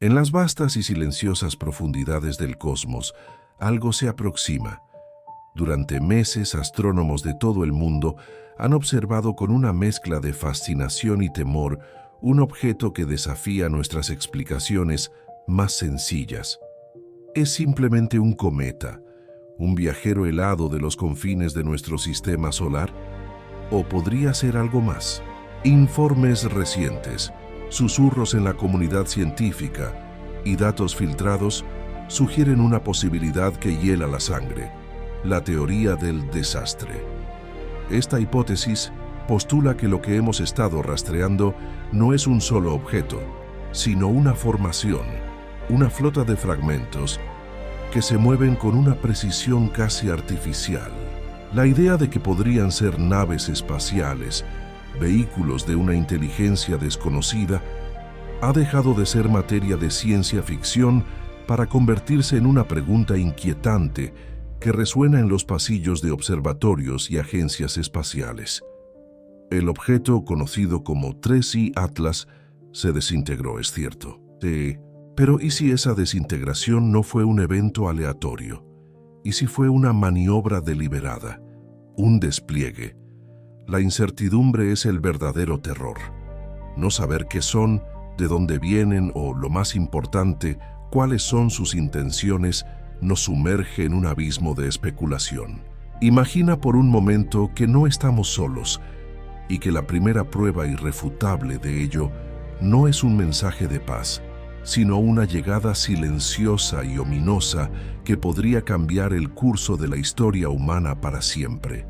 En las vastas y silenciosas profundidades del cosmos, algo se aproxima. Durante meses, astrónomos de todo el mundo han observado con una mezcla de fascinación y temor un objeto que desafía nuestras explicaciones más sencillas. ¿Es simplemente un cometa, un viajero helado de los confines de nuestro sistema solar? ¿O podría ser algo más? Informes recientes, susurros en la comunidad científica y datos filtrados sugieren una posibilidad que hiela la sangre: la teoría del desastre. Esta hipótesis postula que lo que hemos estado rastreando no es un solo objeto, sino una formación, una flota de fragmentos que se mueven con una precisión casi artificial. La idea de que podrían ser naves espaciales, vehículos de una inteligencia desconocida, ha dejado de ser materia de ciencia ficción para convertirse en una pregunta inquietante que resuena en los pasillos de observatorios y agencias espaciales. El objeto, conocido como 3I Atlas, se desintegró, es cierto. Pero ¿y si esa desintegración no fue un evento aleatorio? ¿Y si fue una maniobra deliberada? Un despliegue. La incertidumbre es el verdadero terror. No saber qué son, de dónde vienen o, lo más importante, cuáles son sus intenciones, nos sumerge en un abismo de especulación. Imagina por un momento que no estamos solos y que la primera prueba irrefutable de ello no es un mensaje de paz, sino una llegada silenciosa y ominosa que podría cambiar el curso de la historia humana para siempre.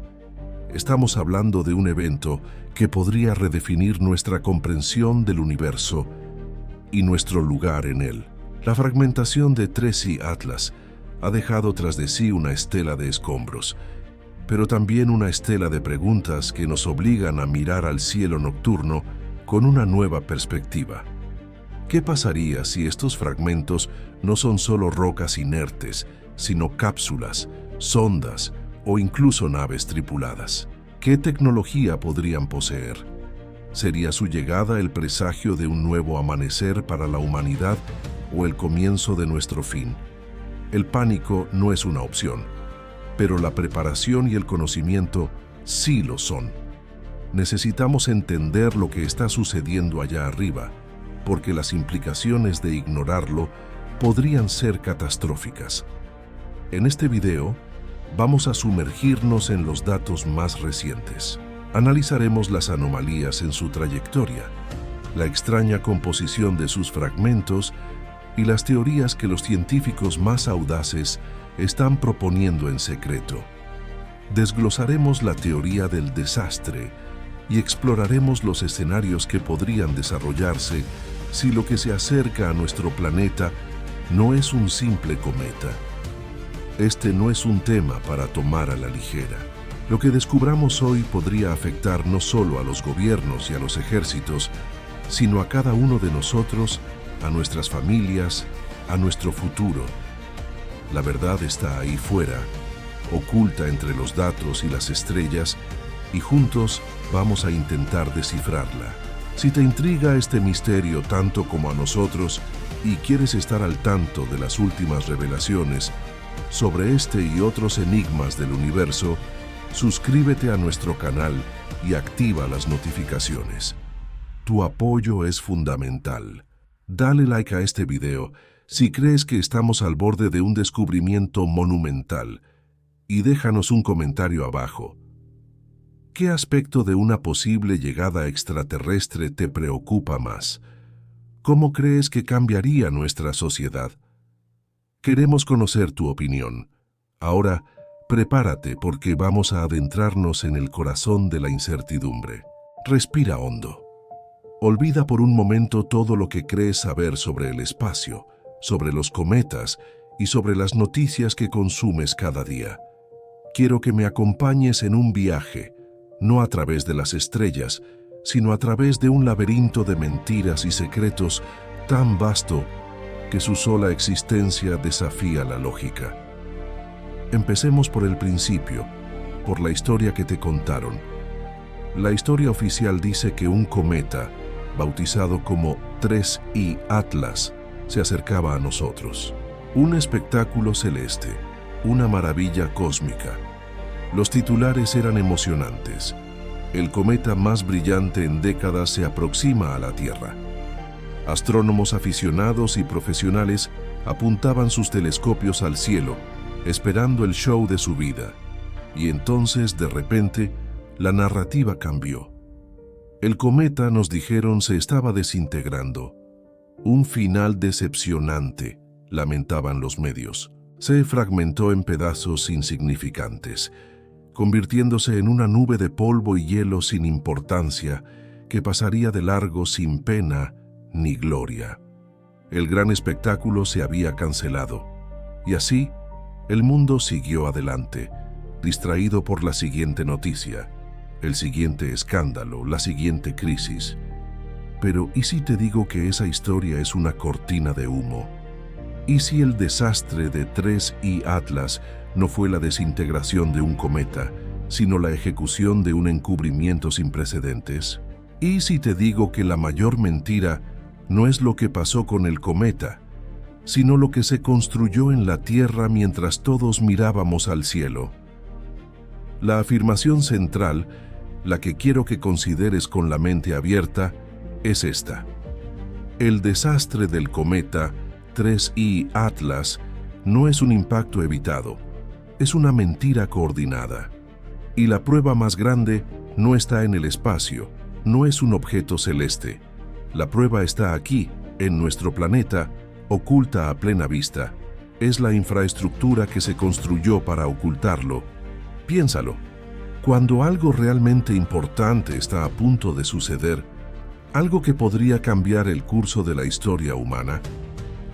Estamos hablando de un evento que podría redefinir nuestra comprensión del universo y nuestro lugar en él. La fragmentación de 3I Atlas ha dejado tras de sí una estela de escombros, pero también una estela de preguntas que nos obligan a mirar al cielo nocturno con una nueva perspectiva. ¿Qué pasaría si estos fragmentos no son solo rocas inertes, sino cápsulas, sondas o incluso naves tripuladas? ¿Qué tecnología podrían poseer? ¿Sería su llegada el presagio de un nuevo amanecer para la humanidad o el comienzo de nuestro fin? El pánico no es una opción, pero la preparación y el conocimiento sí lo son. Necesitamos entender lo que está sucediendo allá arriba, porque las implicaciones de ignorarlo podrían ser catastróficas. En este video, vamos a sumergirnos en los datos más recientes. Analizaremos las anomalías en su trayectoria, la extraña composición de sus fragmentos y las teorías que los científicos más audaces están proponiendo en secreto. Desglosaremos la teoría del desastre y exploraremos los escenarios que podrían desarrollarse si lo que se acerca a nuestro planeta no es un simple cometa. Este no es un tema para tomar a la ligera. Lo que descubramos hoy podría afectar no solo a los gobiernos y a los ejércitos, sino a cada uno de nosotros, a nuestras familias, a nuestro futuro. La verdad está ahí fuera, oculta entre los datos y las estrellas, y juntos vamos a intentar descifrarla. Si te intriga este misterio tanto como a nosotros y quieres estar al tanto de las últimas revelaciones sobre este y otros enigmas del universo, suscríbete a nuestro canal y activa las notificaciones. Tu apoyo es fundamental. Dale like a este video si crees que estamos al borde de un descubrimiento monumental y déjanos un comentario abajo. ¿Qué aspecto de una posible llegada extraterrestre te preocupa más? ¿Cómo crees que cambiaría nuestra sociedad? Queremos conocer tu opinión. Ahora, prepárate porque vamos a adentrarnos en el corazón de la incertidumbre. Respira hondo. Olvida por un momento todo lo que crees saber sobre el espacio, sobre los cometas y sobre las noticias que consumes cada día. Quiero que me acompañes en un viaje, no a través de las estrellas, sino a través de un laberinto de mentiras y secretos tan vasto que su sola existencia desafía la lógica. Empecemos por el principio, por la historia que te contaron. La historia oficial dice que un cometa, bautizado como 3I Atlas, se acercaba a nosotros. Un espectáculo celeste, una maravilla cósmica. Los titulares eran emocionantes. El cometa más brillante en décadas se aproxima a la Tierra. Astrónomos aficionados y profesionales apuntaban sus telescopios al cielo, esperando el show de su vida. Y entonces, de repente, la narrativa cambió. El cometa, nos dijeron, se estaba desintegrando. Un final decepcionante, lamentaban los medios. Se fragmentó en pedazos insignificantes, convirtiéndose en una nube de polvo y hielo sin importancia que pasaría de largo sin pena ni gloria. El gran espectáculo se había cancelado, y así el mundo siguió adelante, distraído por la siguiente noticia, el siguiente escándalo, la siguiente crisis. Pero ¿y si te digo que esa historia es una cortina de humo? ¿Y si el desastre de 3I Atlas no fue la desintegración de un cometa, sino la ejecución de un encubrimiento sin precedentes? ¿Y si te digo que la mayor mentira no es lo que pasó con el cometa, sino lo que se construyó en la Tierra mientras todos mirábamos al cielo? La afirmación central, la que quiero que consideres con la mente abierta, es esta. El desastre del cometa 3I Atlas no es un impacto evitado, es una mentira coordinada. Y la prueba más grande no está en el espacio, no es un objeto celeste. La prueba está aquí, en nuestro planeta, oculta a plena vista. Es la infraestructura que se construyó para ocultarlo. Piénsalo. Cuando algo realmente importante está a punto de suceder, algo que podría cambiar el curso de la historia humana,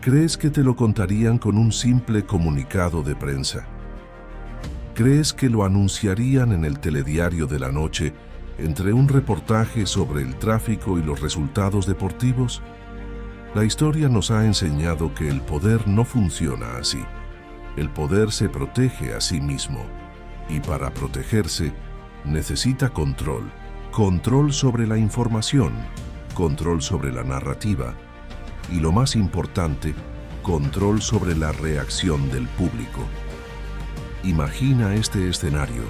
¿crees que te lo contarían con un simple comunicado de prensa? ¿Crees que lo anunciarían en el telediario de la noche entre un reportaje sobre el tráfico y los resultados deportivos? La historia nos ha enseñado que el poder no funciona así. El poder se protege a sí mismo, y para protegerse necesita control. Control sobre la información, control sobre la narrativa, y lo más importante, control sobre la reacción del público. Imagina este escenario,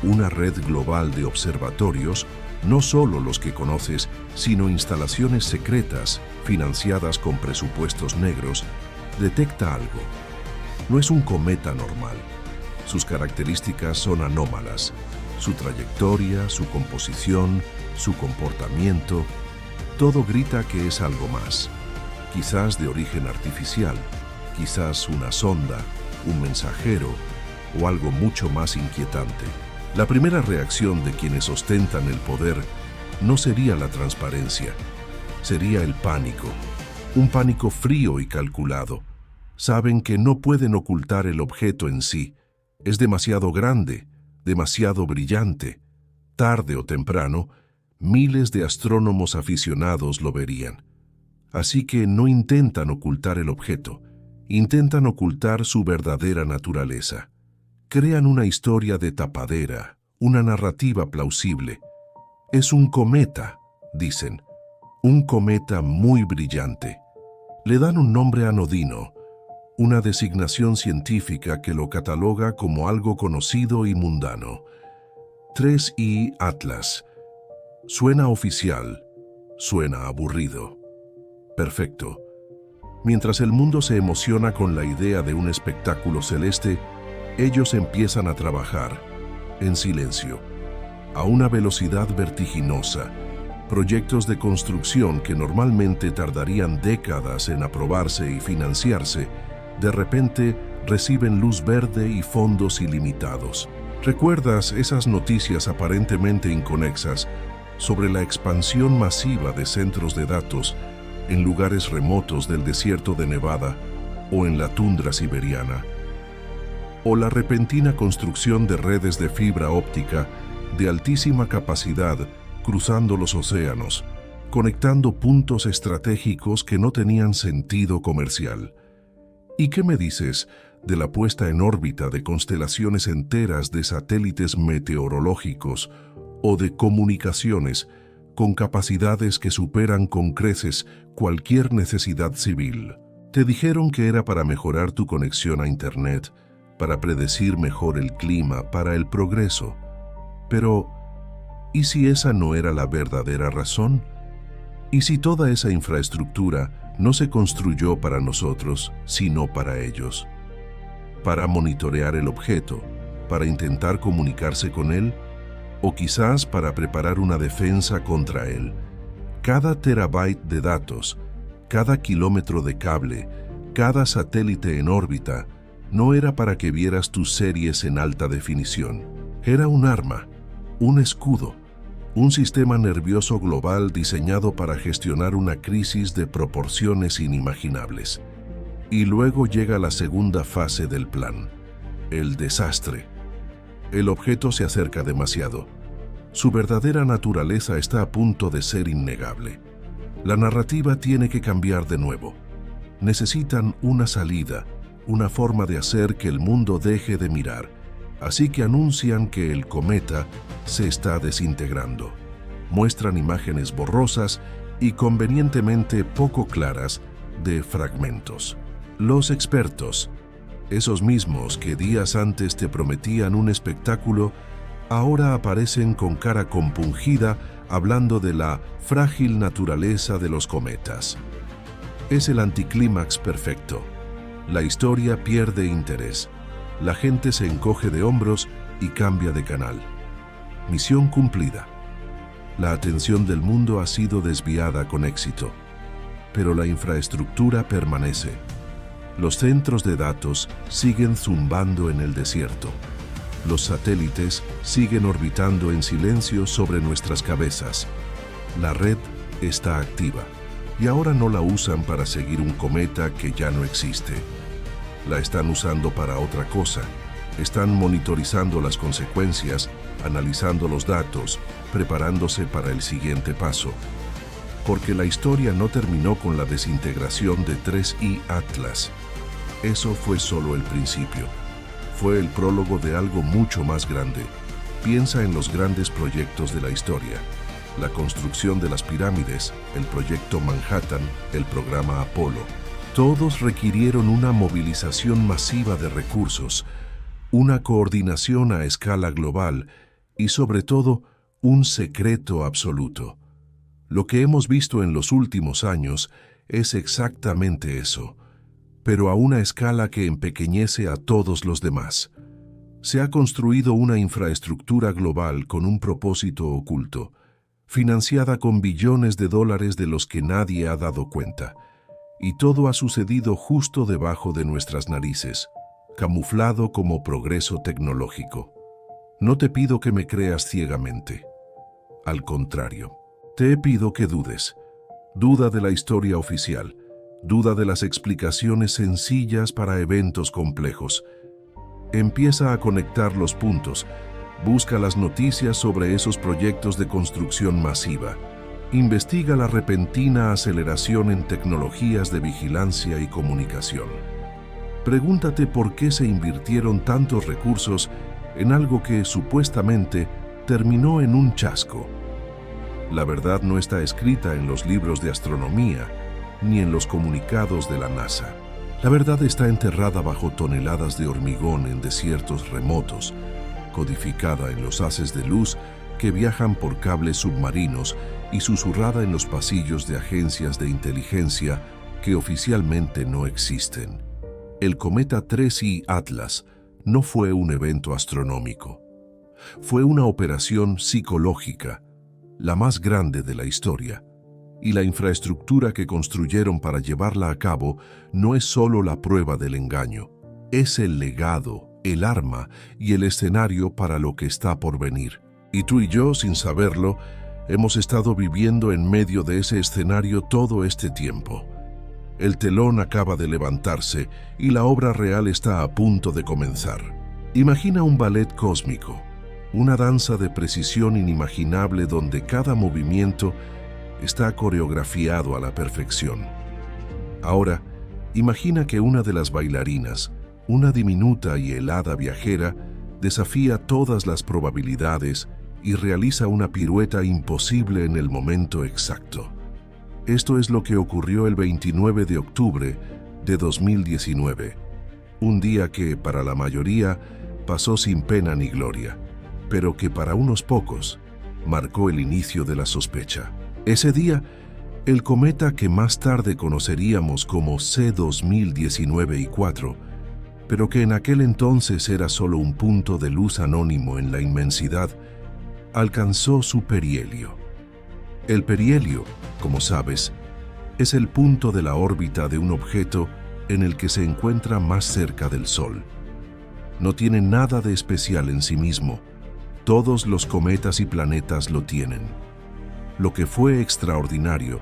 una red global de observatorios, no solo los que conoces, sino instalaciones secretas, financiadas con presupuestos negros, detecta algo. No es un cometa normal. Sus características son anómalas. Su trayectoria, su composición, su comportamiento, todo grita que es algo más. Quizás de origen artificial, quizás una sonda, un mensajero o algo mucho más inquietante. La primera reacción de quienes ostentan el poder no sería la transparencia, sería el pánico. Un pánico frío y calculado. Saben que no pueden ocultar el objeto en sí. Es demasiado grande, demasiado brillante. Tarde o temprano, miles de astrónomos aficionados lo verían. Así que no intentan ocultar el objeto, intentan ocultar su verdadera naturaleza. Crean una historia de tapadera, una narrativa plausible. Es un cometa, dicen, un cometa muy brillante. Le dan un nombre anodino, una designación científica que lo cataloga como algo conocido y mundano. 3I Atlas. Suena oficial, suena aburrido. Perfecto. Mientras el mundo se emociona con la idea de un espectáculo celeste, ellos empiezan a trabajar, en silencio, a una velocidad vertiginosa. Proyectos de construcción que normalmente tardarían décadas en aprobarse y financiarse, de repente reciben luz verde y fondos ilimitados. ¿Recuerdas esas noticias aparentemente inconexas sobre la expansión masiva de centros de datos en lugares remotos del desierto de Nevada o en la tundra siberiana? ¿O la repentina construcción de redes de fibra óptica de altísima capacidad cruzando los océanos, conectando puntos estratégicos que no tenían sentido comercial? ¿Y qué me dices de la puesta en órbita de constelaciones enteras de satélites meteorológicos o de comunicaciones con capacidades que superan con creces cualquier necesidad civil? Te dijeron que era para mejorar tu conexión a Internet, para predecir mejor el clima, para el progreso. Pero, ¿y si esa no era la verdadera razón? ¿Y si toda esa infraestructura no se construyó para nosotros, sino para ellos? Para monitorear el objeto, para intentar comunicarse con él, o quizás para preparar una defensa contra él. Cada terabyte de datos, cada kilómetro de cable, cada satélite en órbita, no era para que vieras tus series en alta definición. Era un arma, un escudo, un sistema nervioso global diseñado para gestionar una crisis de proporciones inimaginables. Y luego llega la segunda fase del plan, el desastre. El objeto se acerca demasiado. Su verdadera naturaleza está a punto de ser innegable. La narrativa tiene que cambiar de nuevo. Necesitan una salida, una forma de hacer que el mundo deje de mirar. Así que anuncian que el cometa se está desintegrando. Muestran imágenes borrosas y convenientemente poco claras de fragmentos. Los expertos, esos mismos que días antes te prometían un espectáculo, ahora aparecen con cara compungida hablando de la frágil naturaleza de los cometas. Es el anticlímax perfecto. La historia pierde interés. La gente se encoge de hombros y cambia de canal. Misión cumplida. La atención del mundo ha sido desviada con éxito, pero la infraestructura permanece. Los centros de datos siguen zumbando en el desierto. Los satélites siguen orbitando en silencio sobre nuestras cabezas. La red está activa y ahora no la usan para seguir un cometa que ya no existe. La están usando para otra cosa. Están monitorizando las consecuencias, analizando los datos, preparándose para el siguiente paso. Porque la historia no terminó con la desintegración de 3I Atlas. Eso fue solo el principio. Fue el prólogo de algo mucho más grande. Piensa en los grandes proyectos de la historia. La construcción de las pirámides, el proyecto Manhattan, el programa Apolo. Todos requirieron una movilización masiva de recursos, una coordinación a escala global y, sobre todo, un secreto absoluto. Lo que hemos visto en los últimos años es exactamente eso, pero a una escala que empequeñece a todos los demás. Se ha construido una infraestructura global con un propósito oculto, financiada con billones de dólares de los que nadie ha dado cuenta. Y todo ha sucedido justo debajo de nuestras narices, camuflado como progreso tecnológico. No te pido que me creas ciegamente. Al contrario, te pido que dudes. Duda de la historia oficial. Duda de las explicaciones sencillas para eventos complejos. Empieza a conectar los puntos. Busca las noticias sobre esos proyectos de construcción masiva. Investiga la repentina aceleración en tecnologías de vigilancia y comunicación. Pregúntate por qué se invirtieron tantos recursos en algo que supuestamente terminó en un chasco. La verdad no está escrita en los libros de astronomía ni en los comunicados de la NASA. La verdad está enterrada bajo toneladas de hormigón en desiertos remotos, codificada en los haces de luz que viajan por cables submarinos y susurrada en los pasillos de agencias de inteligencia que oficialmente no existen. El cometa 3I Atlas no fue un evento astronómico. Fue una operación psicológica, la más grande de la historia, y la infraestructura que construyeron para llevarla a cabo no es solo la prueba del engaño, es el legado, el arma y el escenario para lo que está por venir. Y tú y yo, sin saberlo, hemos estado viviendo en medio de ese escenario todo este tiempo. El telón acaba de levantarse y la obra real está a punto de comenzar. Imagina un ballet cósmico, una danza de precisión inimaginable donde cada movimiento está coreografiado a la perfección. Ahora, imagina que una de las bailarinas, una diminuta y helada viajera, desafía todas las probabilidades y realiza una pirueta imposible en el momento exacto. Esto es lo que ocurrió el 29 de octubre de 2019. Un día que, para la mayoría, pasó sin pena ni gloria, pero que para unos pocos marcó el inicio de la sospecha. Ese día, el cometa que más tarde conoceríamos como C2019-4, pero que en aquel entonces era solo un punto de luz anónimo en la inmensidad, alcanzó su perihelio. El perihelio, como sabes, es el punto de la órbita de un objeto en el que se encuentra más cerca del Sol. No tiene nada de especial en sí mismo. Todos los cometas y planetas lo tienen. Lo que fue extraordinario,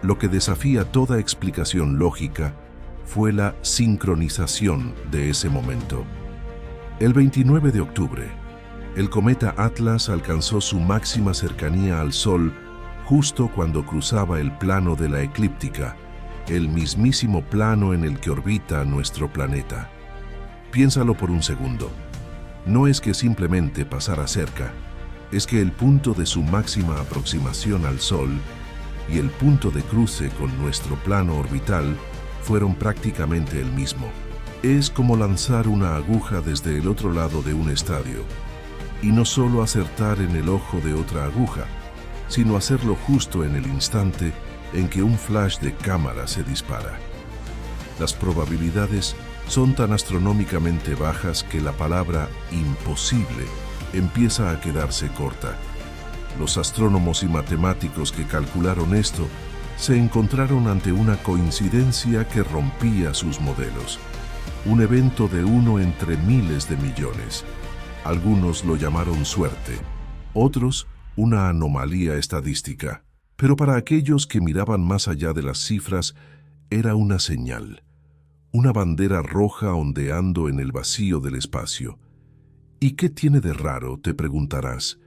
lo que desafía toda explicación lógica, fue la sincronización de ese momento. El 29 de octubre, el cometa Atlas alcanzó su máxima cercanía al Sol justo cuando cruzaba el plano de la eclíptica, el mismísimo plano en el que orbita nuestro planeta. Piénsalo por un segundo. No es que simplemente pasara cerca, es que el punto de su máxima aproximación al Sol y el punto de cruce con nuestro plano orbital fueron prácticamente el mismo. Es como lanzar una aguja desde el otro lado de un estadio, y no solo acertar en el ojo de otra aguja, sino hacerlo justo en el instante en que un flash de cámara se dispara. Las probabilidades son tan astronómicamente bajas que la palabra imposible empieza a quedarse corta. Los astrónomos y matemáticos que calcularon esto se encontraron ante una coincidencia que rompía sus modelos. Un evento de uno entre miles de millones. Algunos lo llamaron suerte, otros una anomalía estadística. Pero para aquellos que miraban más allá de las cifras, era una señal. Una bandera roja ondeando en el vacío del espacio. ¿Y qué tiene de raro?, te preguntarás.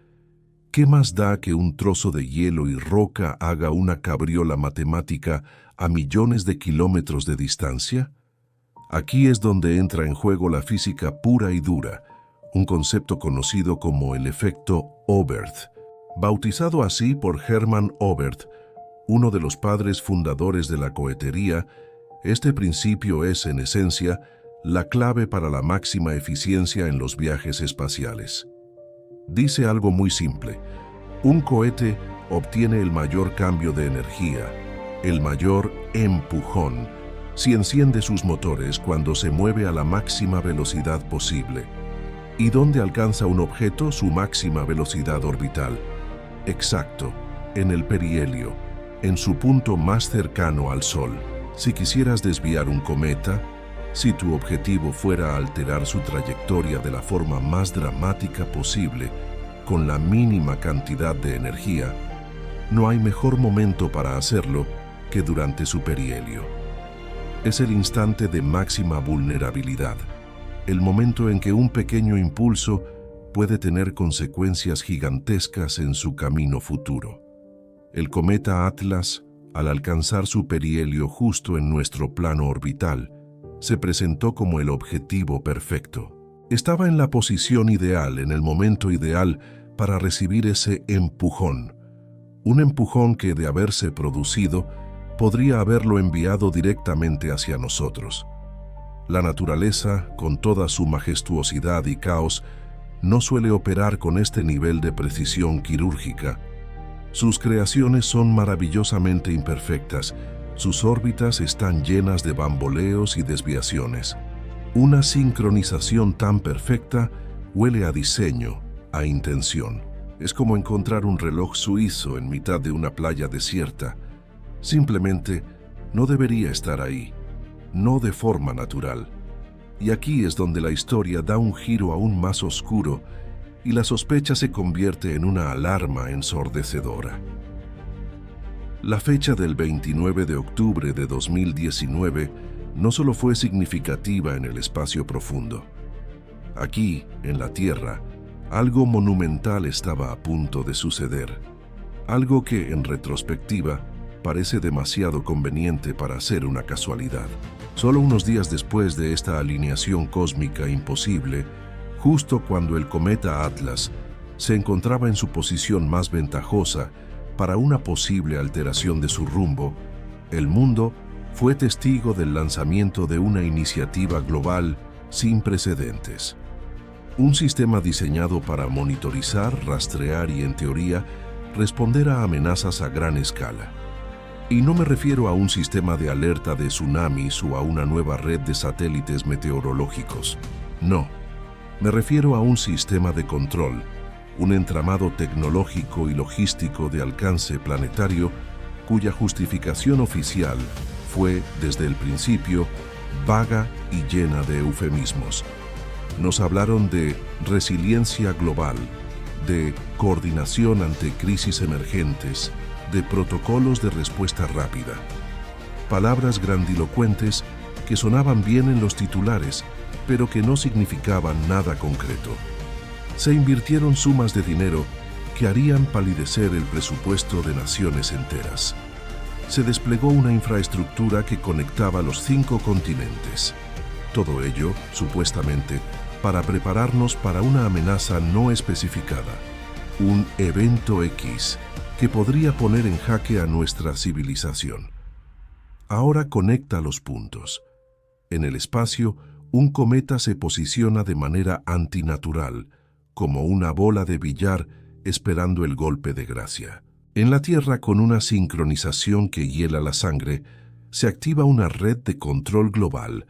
¿Qué más da que un trozo de hielo y roca haga una cabriola matemática a millones de kilómetros de distancia? Aquí es donde entra en juego la física pura y dura, un concepto conocido como el efecto Oberth, bautizado así por Hermann Oberth, uno de los padres fundadores de la cohetería. Este principio es, en esencia, la clave para la máxima eficiencia en los viajes espaciales. Dice algo muy simple: un cohete obtiene el mayor cambio de energía, el mayor empujón, si enciende sus motores cuando se mueve a la máxima velocidad posible. ¿Y dónde alcanza un objeto su máxima velocidad orbital? Exacto, en el perihelio, en su punto más cercano al Sol. Si quisieras desviar un cometa, si tu objetivo fuera alterar su trayectoria de la forma más dramática posible, con la mínima cantidad de energía, no hay mejor momento para hacerlo que durante su perihelio. Es el instante de máxima vulnerabilidad, el momento en que un pequeño impulso puede tener consecuencias gigantescas en su camino futuro. El cometa Atlas, al alcanzar su perihelio justo en nuestro plano orbital, se presentó como el objetivo perfecto. Estaba en la posición ideal, en el momento ideal para recibir ese empujón. Un empujón que, de haberse producido, podría haberlo enviado directamente hacia nosotros. La naturaleza, con toda su majestuosidad y caos, no suele operar con este nivel de precisión quirúrgica. Sus creaciones son maravillosamente imperfectas, sus órbitas están llenas de bamboleos y desviaciones. Una sincronización tan perfecta huele a diseño, a intención. Es como encontrar un reloj suizo en mitad de una playa desierta. Simplemente no debería estar ahí, no de forma natural. Y aquí es donde la historia da un giro aún más oscuro y la sospecha se convierte en una alarma ensordecedora. La fecha del 29 de octubre de 2019 no solo fue significativa en el espacio profundo. Aquí, en la Tierra, algo monumental estaba a punto de suceder. Algo que, en retrospectiva, parece demasiado conveniente para ser una casualidad. Solo unos días después de esta alineación cósmica imposible, justo cuando el cometa Atlas se encontraba en su posición más ventajosa para una posible alteración de su rumbo, el mundo fue testigo del lanzamiento de una iniciativa global sin precedentes. Un sistema diseñado para monitorizar, rastrear y, en teoría, responder a amenazas a gran escala. Y no me refiero a un sistema de alerta de tsunamis o a una nueva red de satélites meteorológicos. No, me refiero a un sistema de control, un entramado tecnológico y logístico de alcance planetario cuya justificación oficial fue, desde el principio, vaga y llena de eufemismos. Nos hablaron de resiliencia global, de coordinación ante crisis emergentes, de protocolos de respuesta rápida. Palabras grandilocuentes que sonaban bien en los titulares, pero que no significaban nada concreto. Se invirtieron sumas de dinero que harían palidecer el presupuesto de naciones enteras. Se desplegó una infraestructura que conectaba los 5 continentes. Todo ello, supuestamente, para prepararnos para una amenaza no especificada, un evento X que podría poner en jaque a nuestra civilización. Ahora conecta los puntos. En el espacio, un cometa se posiciona de manera antinatural, como una bola de billar esperando el golpe de gracia. En la Tierra, con una sincronización que hiela la sangre, se activa una red de control global,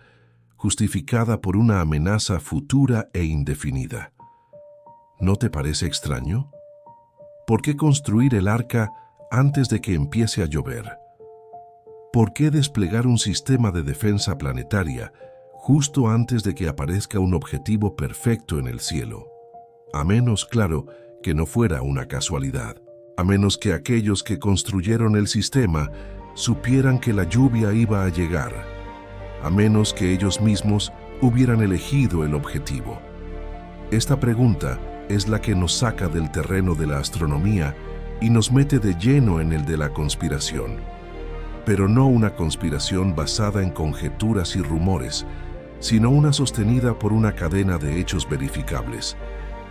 justificada por una amenaza futura e indefinida. ¿No te parece extraño? ¿Por qué construir el arca antes de que empiece a llover? ¿Por qué desplegar un sistema de defensa planetaria justo antes de que aparezca un objetivo perfecto en el cielo? A menos, claro, que no fuera una casualidad. A menos que aquellos que construyeron el sistema supieran que la lluvia iba a llegar. A menos que ellos mismos hubieran elegido el objetivo. Esta pregunta es la que nos saca del terreno de la astronomía y nos mete de lleno en el de la conspiración. Pero no una conspiración basada en conjeturas y rumores, sino una sostenida por una cadena de hechos verificables,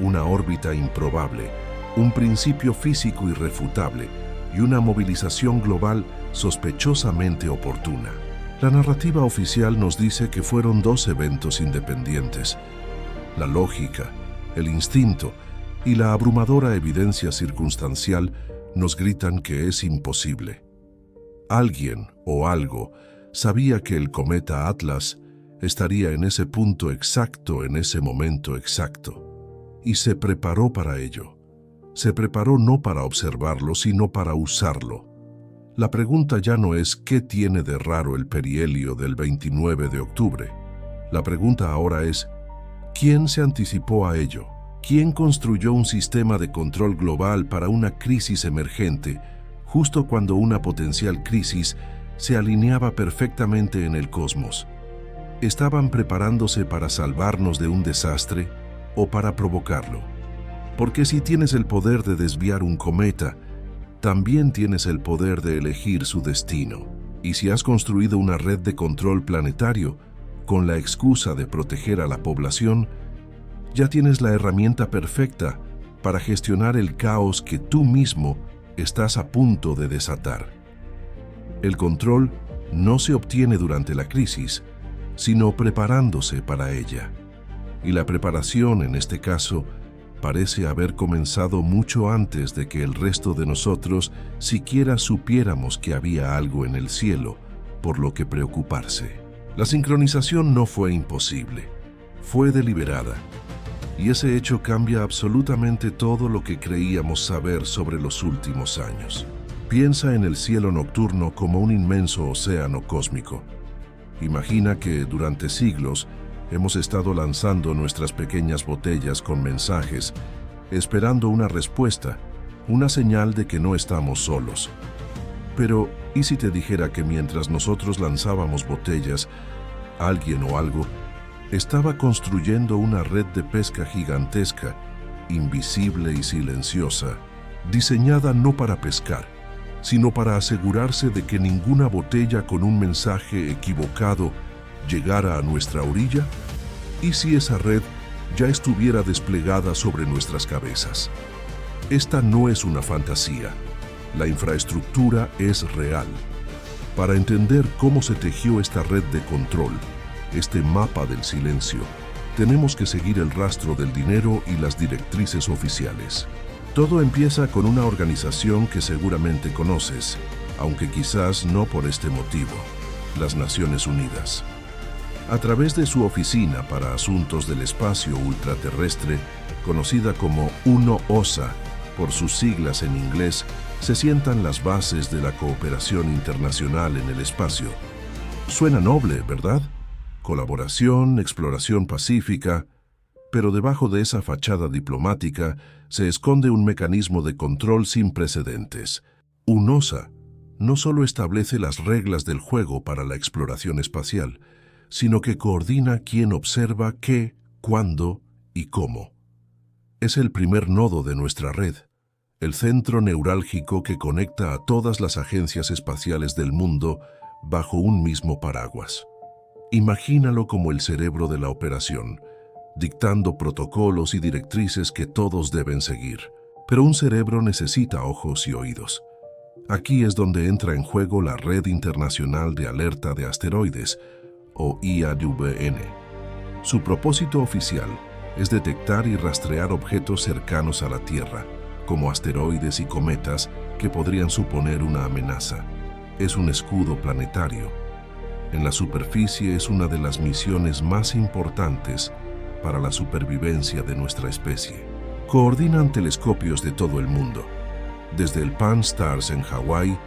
una órbita improbable, un principio físico irrefutable y una movilización global sospechosamente oportuna. La narrativa oficial nos dice que fueron 2 eventos independientes. La lógica, el instinto y la abrumadora evidencia circunstancial nos gritan que es imposible. Alguien o algo sabía que el cometa Atlas estaría en ese punto exacto en ese momento exacto, y se preparó para ello. Se preparó no para observarlo, sino para usarlo. La pregunta ya no es ¿qué tiene de raro el perihelio del 29 de octubre? La pregunta ahora es ¿quién se anticipó a ello? ¿Quién construyó un sistema de control global para una crisis emergente justo cuando una potencial crisis se alineaba perfectamente en el cosmos? ¿Estaban preparándose para salvarnos de un desastre o para provocarlo? Porque si tienes el poder de desviar un cometa, también tienes el poder de elegir su destino. Y si has construido una red de control planetario con la excusa de proteger a la población, ya tienes la herramienta perfecta para gestionar el caos que tú mismo estás a punto de desatar. El control no se obtiene durante la crisis, sino preparándose para ella. Y la preparación, en este caso, parece haber comenzado mucho antes de que el resto de nosotros siquiera supiéramos que había algo en el cielo por lo que preocuparse. La sincronización no fue imposible, fue deliberada. Y ese hecho cambia absolutamente todo lo que creíamos saber sobre los últimos años. Piensa en el cielo nocturno como un inmenso océano cósmico. Imagina que durante siglos hemos estado lanzando nuestras pequeñas botellas con mensajes, esperando una respuesta, una señal de que no estamos solos. Pero, ¿y si te dijera que mientras nosotros lanzábamos botellas, alguien o algo estaba construyendo una red de pesca gigantesca, invisible y silenciosa, diseñada no para pescar, sino para asegurarse de que ninguna botella con un mensaje equivocado llegara a nuestra orilla? ¿Y si esa red ya estuviera desplegada sobre nuestras cabezas? Esta no es una fantasía. La infraestructura es real. Para entender cómo se tejió esta red de control, este mapa del silencio, tenemos que seguir el rastro del dinero y las directrices oficiales. Todo empieza con una organización que seguramente conoces, aunque quizás no por este motivo: las Naciones Unidas. A través de su Oficina para Asuntos del Espacio Ultraterrestre, conocida como UNOOSA, por sus siglas en inglés, se sientan las bases de la cooperación internacional en el espacio. Suena noble, ¿verdad? Colaboración, exploración pacífica, pero debajo de esa fachada diplomática se esconde un mecanismo de control sin precedentes. UNOOSA no solo establece las reglas del juego para la exploración espacial, sino que coordina quién observa qué, cuándo y cómo. Es el primer nodo de nuestra red, el centro neurálgico que conecta a todas las agencias espaciales del mundo bajo un mismo paraguas. Imagínalo como el cerebro de la operación, dictando protocolos y directrices que todos deben seguir. Pero un cerebro necesita ojos y oídos. Aquí es donde entra en juego la Red Internacional de Alerta de Asteroides, o IAWN. Su propósito oficial es detectar y rastrear objetos cercanos a la Tierra, como asteroides y cometas que podrían suponer una amenaza. Es un escudo planetario. En la superficie es una de las misiones más importantes para la supervivencia de nuestra especie. Coordinan telescopios de todo el mundo, desde el Pan-STARRS en Hawái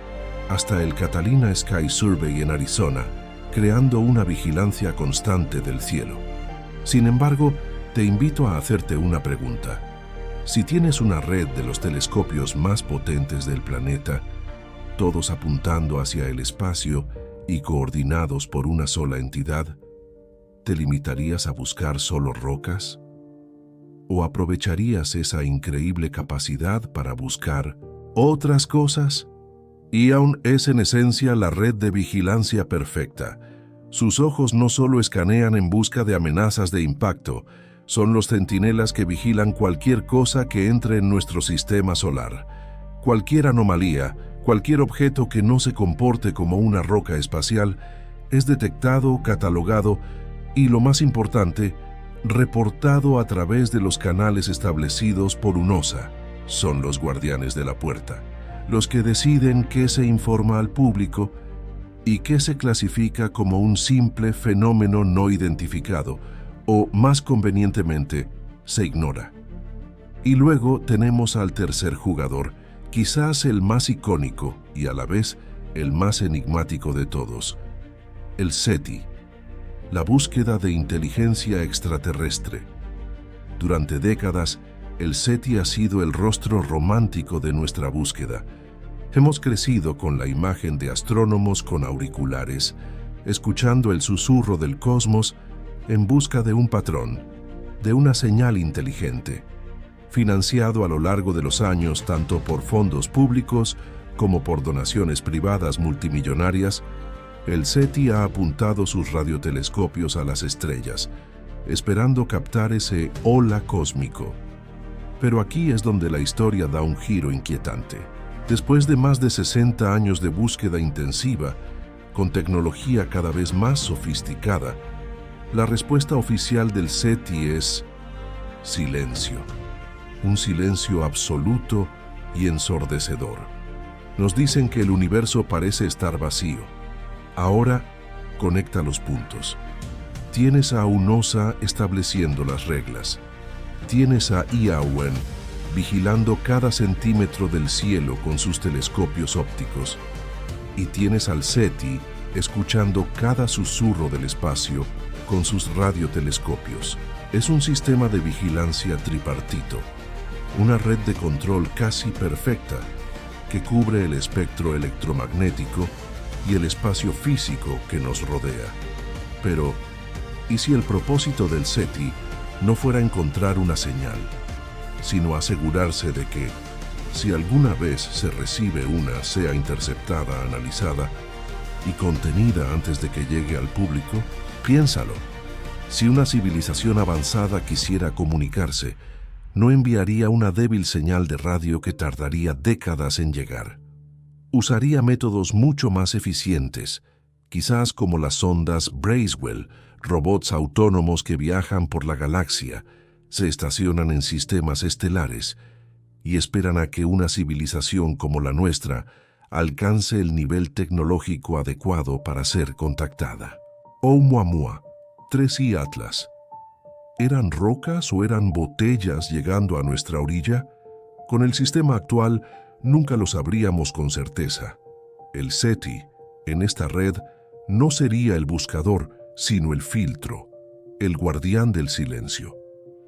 hasta el Catalina Sky Survey en Arizona, creando una vigilancia constante del cielo. Sin embargo, te invito a hacerte una pregunta. Si tienes una red de los telescopios más potentes del planeta, todos apuntando hacia el espacio y coordinados por una sola entidad, ¿te limitarías a buscar solo rocas? ¿O aprovecharías esa increíble capacidad para buscar otras cosas? IAWN es en esencia la red de vigilancia perfecta. Sus ojos no solo escanean en busca de amenazas de impacto, son los centinelas que vigilan cualquier cosa que entre en nuestro sistema solar. Cualquier anomalía, cualquier objeto que no se comporte como una roca espacial, es detectado, catalogado y, lo más importante, reportado a través de los canales establecidos por UNOOSA. Son los guardianes de la puerta, los que deciden qué se informa al público y qué se clasifica como un simple fenómeno no identificado, o, más convenientemente, se ignora. Y luego tenemos al tercer jugador, quizás el más icónico y a la vez el más enigmático de todos, el SETI, la búsqueda de inteligencia extraterrestre. Durante décadas, el SETI ha sido el rostro romántico de nuestra búsqueda. Hemos crecido con la imagen de astrónomos con auriculares, escuchando el susurro del cosmos en busca de un patrón, de una señal inteligente, financiado a lo largo de los años tanto por fondos públicos como por donaciones privadas multimillonarias. El SETI ha apuntado sus radiotelescopios a las estrellas, esperando captar ese hola cósmico. Pero aquí es donde la historia da un giro inquietante. Después de más de 60 años de búsqueda intensiva, con tecnología cada vez más sofisticada, la respuesta oficial del SETI es silencio. Un silencio absoluto y ensordecedor. Nos dicen que el universo parece estar vacío. Ahora, conecta los puntos. Tienes a UNOOSA estableciendo las reglas. Tienes a IAWN vigilando cada centímetro del cielo con sus telescopios ópticos. Y tienes al SETI escuchando cada susurro del espacio con sus radiotelescopios. Es un sistema de vigilancia tripartito, una red de control casi perfecta que cubre el espectro electromagnético y el espacio físico que nos rodea. Pero, ¿y si el propósito del SETI no fuera encontrar una señal, sino asegurarse de que, si alguna vez se recibe una, sea interceptada, analizada y contenida antes de que llegue al público? Piénsalo. Si una civilización avanzada quisiera comunicarse, no enviaría una débil señal de radio que tardaría décadas en llegar. Usaría métodos mucho más eficientes, quizás como las sondas Bracewell, robots autónomos que viajan por la galaxia, se estacionan en sistemas estelares y esperan a que una civilización como la nuestra alcance el nivel tecnológico adecuado para ser contactada. Oumuamua, 3i Atlas. ¿Eran rocas o eran botellas llegando a nuestra orilla? Con el sistema actual, nunca lo sabríamos con certeza. El SETI, en esta red, no sería el buscador, sino el filtro, el guardián del silencio.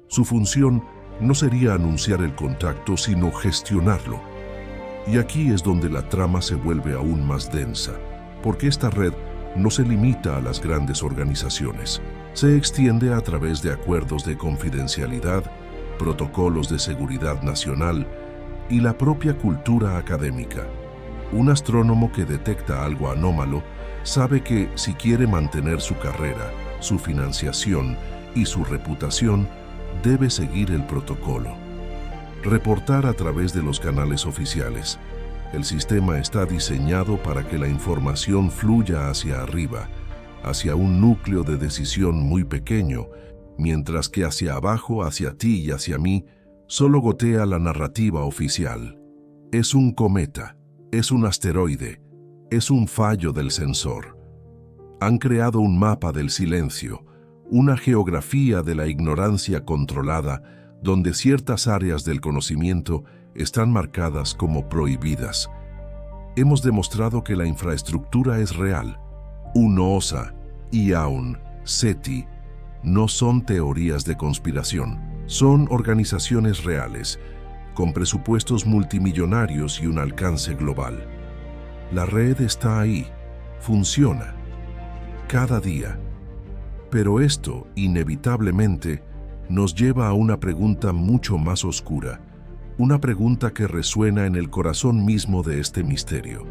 Su función no sería anunciar el contacto, sino gestionarlo. Y aquí es donde la trama se vuelve aún más densa, porque esta red no se limita a las grandes organizaciones. Se extiende a través de acuerdos de confidencialidad, protocolos de seguridad nacional y la propia cultura académica. Un astrónomo que detecta algo anómalo sabe que si quiere mantener su carrera, su financiación y su reputación, debe seguir el protocolo. Reportar a través de los canales oficiales. El sistema está diseñado para que la información fluya hacia arriba, hacia un núcleo de decisión muy pequeño, mientras que hacia abajo, hacia ti y hacia mí, solo gotea la narrativa oficial. Es un cometa, es un asteroide, es un fallo del sensor. Han creado un mapa del silencio, una geografía de la ignorancia controlada, donde ciertas áreas del conocimiento están marcadas como prohibidas. Hemos demostrado que la infraestructura es real. UNOOSA, IAUN, SETI, no son teorías de conspiración, son organizaciones reales, con presupuestos multimillonarios y un alcance global. La red está ahí, funciona, cada día. Pero esto, inevitablemente, nos lleva a una pregunta mucho más oscura, una pregunta que resuena en el corazón mismo de este misterio.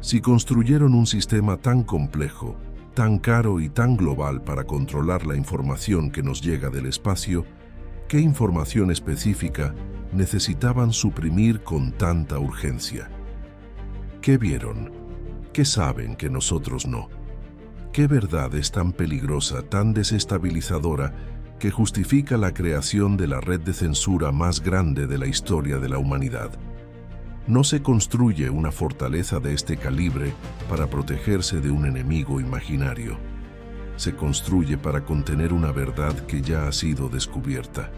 Si construyeron un sistema tan complejo, tan caro y tan global para controlar la información que nos llega del espacio, ¿qué información específica necesitaban suprimir con tanta urgencia? ¿Qué vieron? ¿Qué saben que nosotros no? ¿Qué verdad es tan peligrosa, tan desestabilizadora, que justifica la creación de la red de censura más grande de la historia de la humanidad? No se construye una fortaleza de este calibre para protegerse de un enemigo imaginario. Se construye para contener una verdad que ya ha sido descubierta.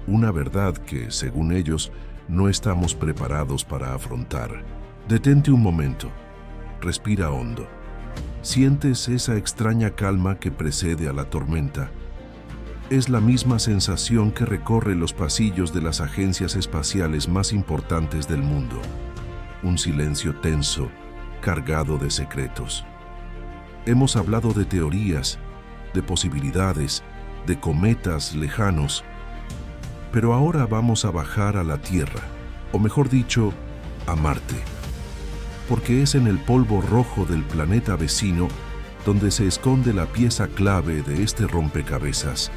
Una verdad que, según ellos, no estamos preparados para afrontar. Detente un momento. Respira hondo. ¿Sientes esa extraña calma que precede a la tormenta? Es la misma sensación que recorre los pasillos de las agencias espaciales más importantes del mundo. Un silencio tenso, cargado de secretos. Hemos hablado de teorías, de posibilidades, de cometas lejanos, pero ahora vamos a bajar a la Tierra, o mejor dicho, a Marte, porque es en el polvo rojo del planeta vecino donde se esconde la pieza clave de este rompecabezas.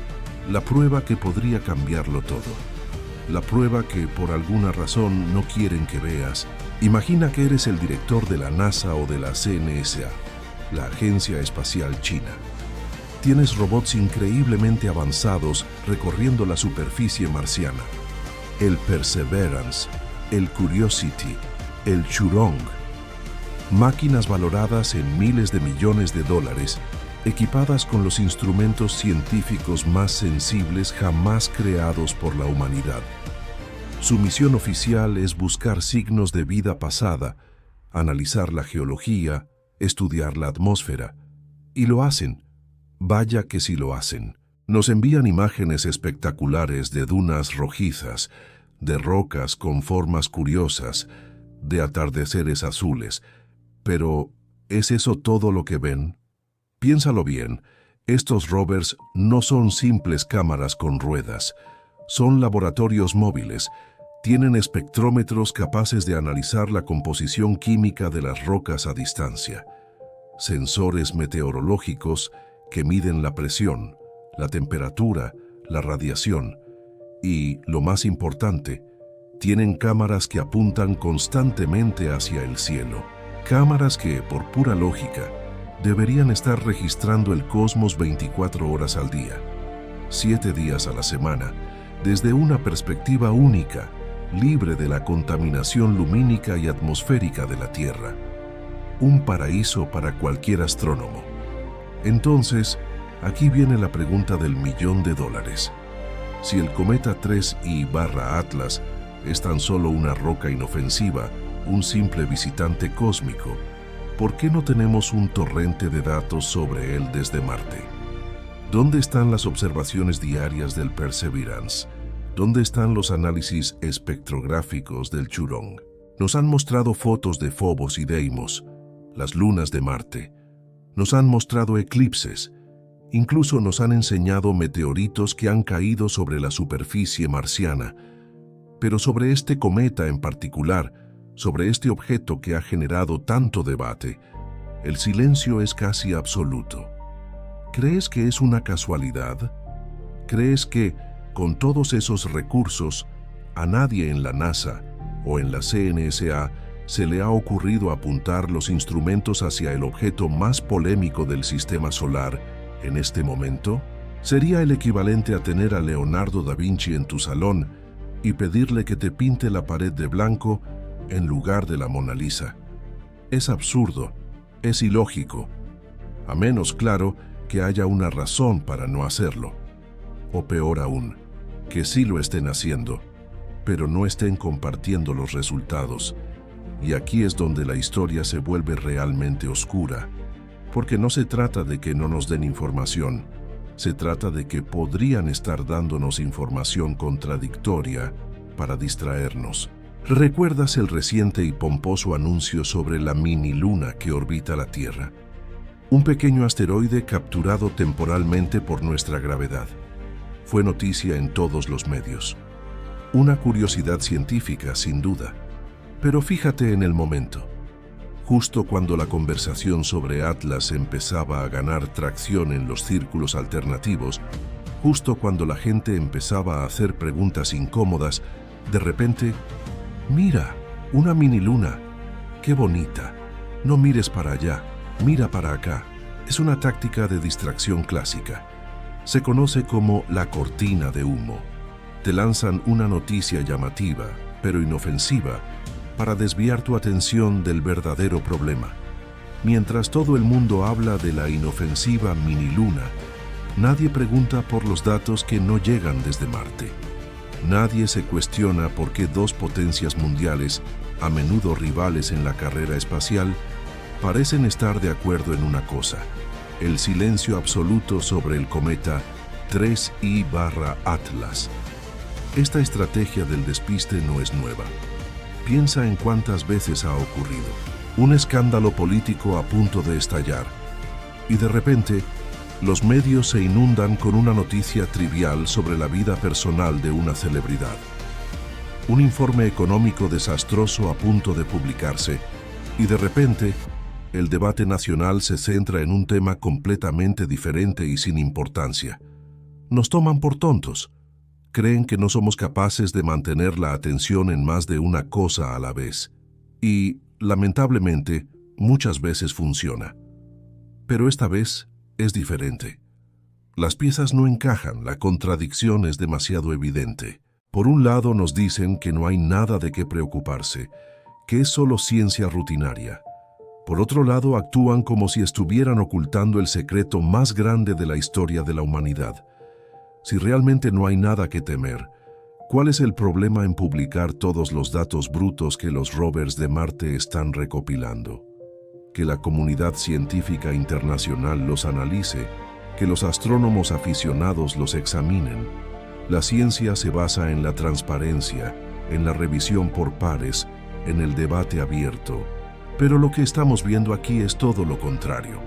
La prueba que podría cambiarlo todo. La prueba que por alguna razón no quieren que veas. Imagina que eres el director de la NASA o de la CNSA, la Agencia Espacial China. Tienes robots increíblemente avanzados recorriendo la superficie marciana. El Perseverance, el Curiosity, el Churong. Máquinas valoradas en miles de millones de dólares, equipadas con los instrumentos científicos más sensibles jamás creados por la humanidad. Su misión oficial es buscar signos de vida pasada, analizar la geología, estudiar la atmósfera. Y lo hacen. Vaya que sí lo hacen. Nos envían imágenes espectaculares de dunas rojizas, de rocas con formas curiosas, de atardeceres azules. Pero, ¿es eso todo lo que ven? Piénsalo bien, estos rovers no son simples cámaras con ruedas, son laboratorios móviles, tienen espectrómetros capaces de analizar la composición química de las rocas a distancia, sensores meteorológicos que miden la presión, la temperatura, la radiación y, lo más importante, Tienen cámaras que apuntan constantemente hacia el cielo. Cámaras que, por pura lógica, deberían estar registrando el cosmos 24 horas al día, 7 días a la semana, desde una perspectiva única, libre de la contaminación lumínica y atmosférica de la Tierra. Un paraíso para cualquier astrónomo. Entonces, aquí viene la pregunta del $1.000.000. Si el cometa 3I/Atlas es tan solo una roca inofensiva, un simple visitante cósmico, ¿por qué no tenemos un torrente de datos sobre él desde Marte? ¿Dónde están las observaciones diarias del Perseverance? ¿Dónde están los análisis espectrográficos del Churong? Nos han mostrado fotos de Phobos y Deimos, las lunas de Marte. Nos han mostrado eclipses. Incluso nos han enseñado meteoritos que han caído sobre la superficie marciana. Pero sobre este cometa en particular, sobre este objeto que ha generado tanto debate, el silencio es casi absoluto. ¿Crees que es una casualidad? ¿Crees que, con todos esos recursos, a nadie en la NASA o en la CNSA se le ha ocurrido apuntar los instrumentos hacia el objeto más polémico del sistema solar en este momento? Sería el equivalente a tener a Leonardo da Vinci en tu salón y pedirle que te pinte la pared de blanco en lugar de la Mona Lisa. Es absurdo, es ilógico, a menos, claro, que haya una razón para no hacerlo. O peor aún, que sí lo estén haciendo, pero no estén compartiendo los resultados. Y aquí es donde la historia se vuelve realmente oscura, porque no se trata de que no nos den información, se trata de que podrían estar dándonos información contradictoria para distraernos. ¿Recuerdas el reciente y pomposo anuncio sobre la mini luna que orbita la Tierra? Un pequeño asteroide capturado temporalmente por nuestra gravedad. Fue noticia en todos los medios. Una curiosidad científica, sin duda. Pero fíjate en el momento. Justo cuando la conversación sobre Atlas empezaba a ganar tracción en los círculos alternativos, justo cuando la gente empezaba a hacer preguntas incómodas, de repente, mira, una mini luna. ¡Qué bonita! No mires para allá, mira para acá. Es una táctica de distracción clásica. Se conoce como la cortina de humo. Te lanzan una noticia llamativa, pero inofensiva, para desviar tu atención del verdadero problema. Mientras todo el mundo habla de la inofensiva mini luna, nadie pregunta por los datos que no llegan desde Marte. Nadie se cuestiona por qué dos potencias mundiales, a menudo rivales en la carrera espacial, parecen estar de acuerdo en una cosa: el silencio absoluto sobre el cometa 3I/Atlas. Esta estrategia del despiste no es nueva. Piensa en cuántas veces ha ocurrido. Un escándalo político a punto de estallar. Y de repente, los medios se inundan con una noticia trivial sobre la vida personal de una celebridad. Un informe económico desastroso a punto de publicarse. Y de repente, el debate nacional se centra en un tema completamente diferente y sin importancia. Nos toman por tontos. Creen que no somos capaces de mantener la atención en más de una cosa a la vez. Y, lamentablemente, muchas veces funciona. Pero esta vez es diferente. Las piezas no encajan, la contradicción es demasiado evidente. Por un lado nos dicen que no hay nada de qué preocuparse, que es solo ciencia rutinaria. Por otro lado actúan como si estuvieran ocultando el secreto más grande de la historia de la humanidad. Si realmente no hay nada que temer, ¿cuál es el problema en publicar todos los datos brutos que los rovers de Marte están recopilando? Que la comunidad científica internacional los analice, que los astrónomos aficionados los examinen. La ciencia se basa en la transparencia, en la revisión por pares, en el debate abierto. Pero lo que estamos viendo aquí es todo lo contrario: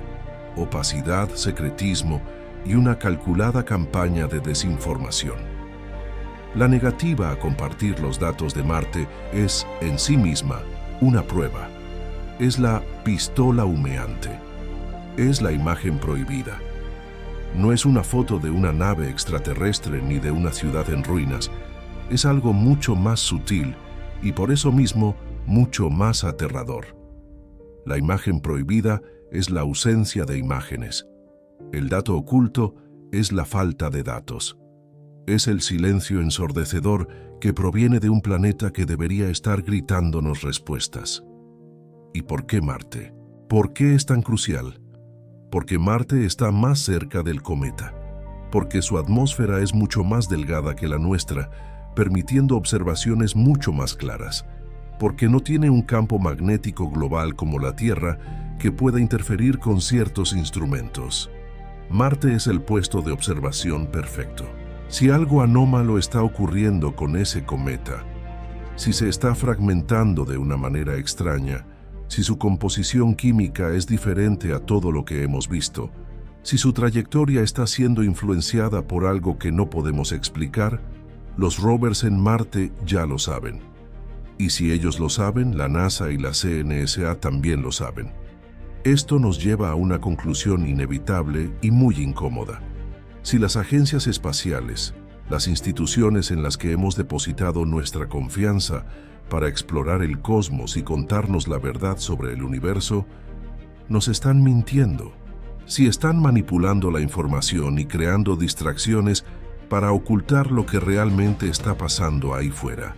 opacidad, secretismo y una calculada campaña de desinformación. La negativa a compartir los datos de Marte es, en sí misma, una prueba. Es la pistola humeante. Es la imagen prohibida. No es una foto de una nave extraterrestre ni de una ciudad en ruinas. es algo mucho más sutil y por eso mismo mucho más aterrador. La imagen prohibida es la ausencia de imágenes. El dato oculto es la falta de datos. Es el silencio ensordecedor que proviene de un planeta que debería estar gritándonos respuestas. ¿Y por qué Marte? ¿Por qué es tan crucial? Porque Marte está más cerca del cometa. Porque su atmósfera es mucho más delgada que la nuestra, permitiendo observaciones mucho más claras. Porque no tiene un campo magnético global como la Tierra que pueda interferir con ciertos instrumentos. Marte es el puesto de observación perfecto. Si algo anómalo está ocurriendo con ese cometa, si se está fragmentando de una manera extraña, si su composición química es diferente a todo lo que hemos visto, si su trayectoria está siendo influenciada por algo que no podemos explicar, los rovers en Marte ya lo saben. Y si ellos lo saben, la NASA y la CNSA también lo saben. Esto nos lleva a una conclusión inevitable y muy incómoda. Si las agencias espaciales, las instituciones en las que hemos depositado nuestra confianza para explorar el cosmos y contarnos la verdad sobre el universo, nos están mintiendo, si están manipulando la información y creando distracciones para ocultar lo que realmente está pasando ahí fuera,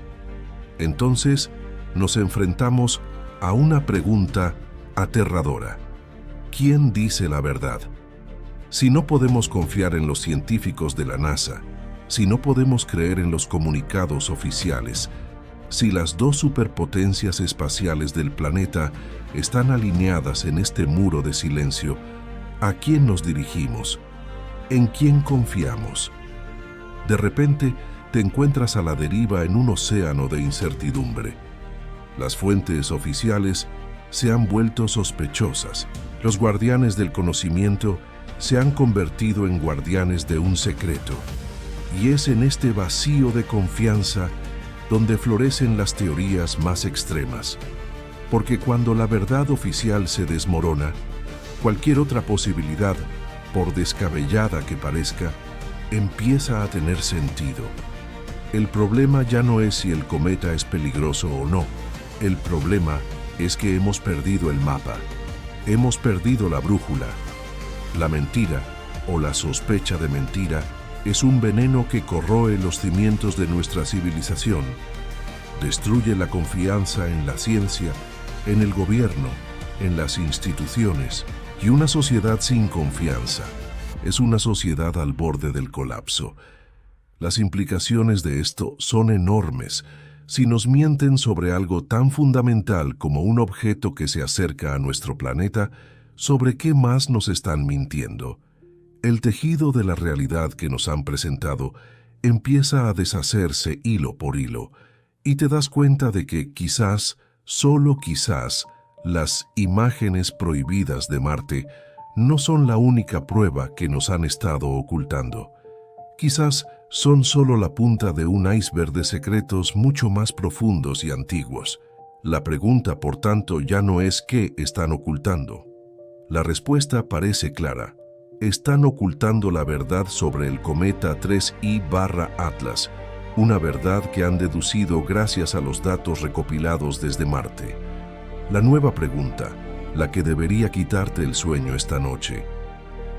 entonces nos enfrentamos a una pregunta aterradora. ¿Quién dice la verdad? Si no podemos confiar en los científicos de la NASA, si no podemos creer en los comunicados oficiales, si las dos superpotencias espaciales del planeta están alineadas en este muro de silencio, ¿a quién nos dirigimos? ¿En quién confiamos? De repente, te encuentras a la deriva en un océano de incertidumbre. Las fuentes oficiales se han vuelto sospechosas. Los guardianes del conocimiento se han convertido en guardianes de un secreto. Y es en este vacío de confianza donde florecen las teorías más extremas. Porque cuando la verdad oficial se desmorona, cualquier otra posibilidad, por descabellada que parezca, empieza a tener sentido. El problema ya no es si el cometa es peligroso o no. El problema es que hemos perdido el mapa. Hemos perdido la brújula. La mentira, o la sospecha de mentira, es un veneno que corroe los cimientos de nuestra civilización. Destruye la confianza en la ciencia, en el gobierno, en las instituciones. Y una sociedad sin confianza es una sociedad al borde del colapso. Las implicaciones de esto son enormes. Si nos mienten sobre algo tan fundamental como un objeto que se acerca a nuestro planeta, ¿sobre qué más nos están mintiendo? El tejido de la realidad que nos han presentado empieza a deshacerse hilo por hilo, y te das cuenta de que quizás, solo quizás, las imágenes prohibidas de Marte no son la única prueba que nos han estado ocultando. Quizás son solo la punta de un iceberg de secretos mucho más profundos y antiguos. La pregunta, por tanto, ya no es qué están ocultando. La respuesta parece clara. Están ocultando la verdad sobre el cometa 3I/Atlas, una verdad que han deducido gracias a los datos recopilados desde Marte. La nueva pregunta, la que debería quitarte el sueño esta noche,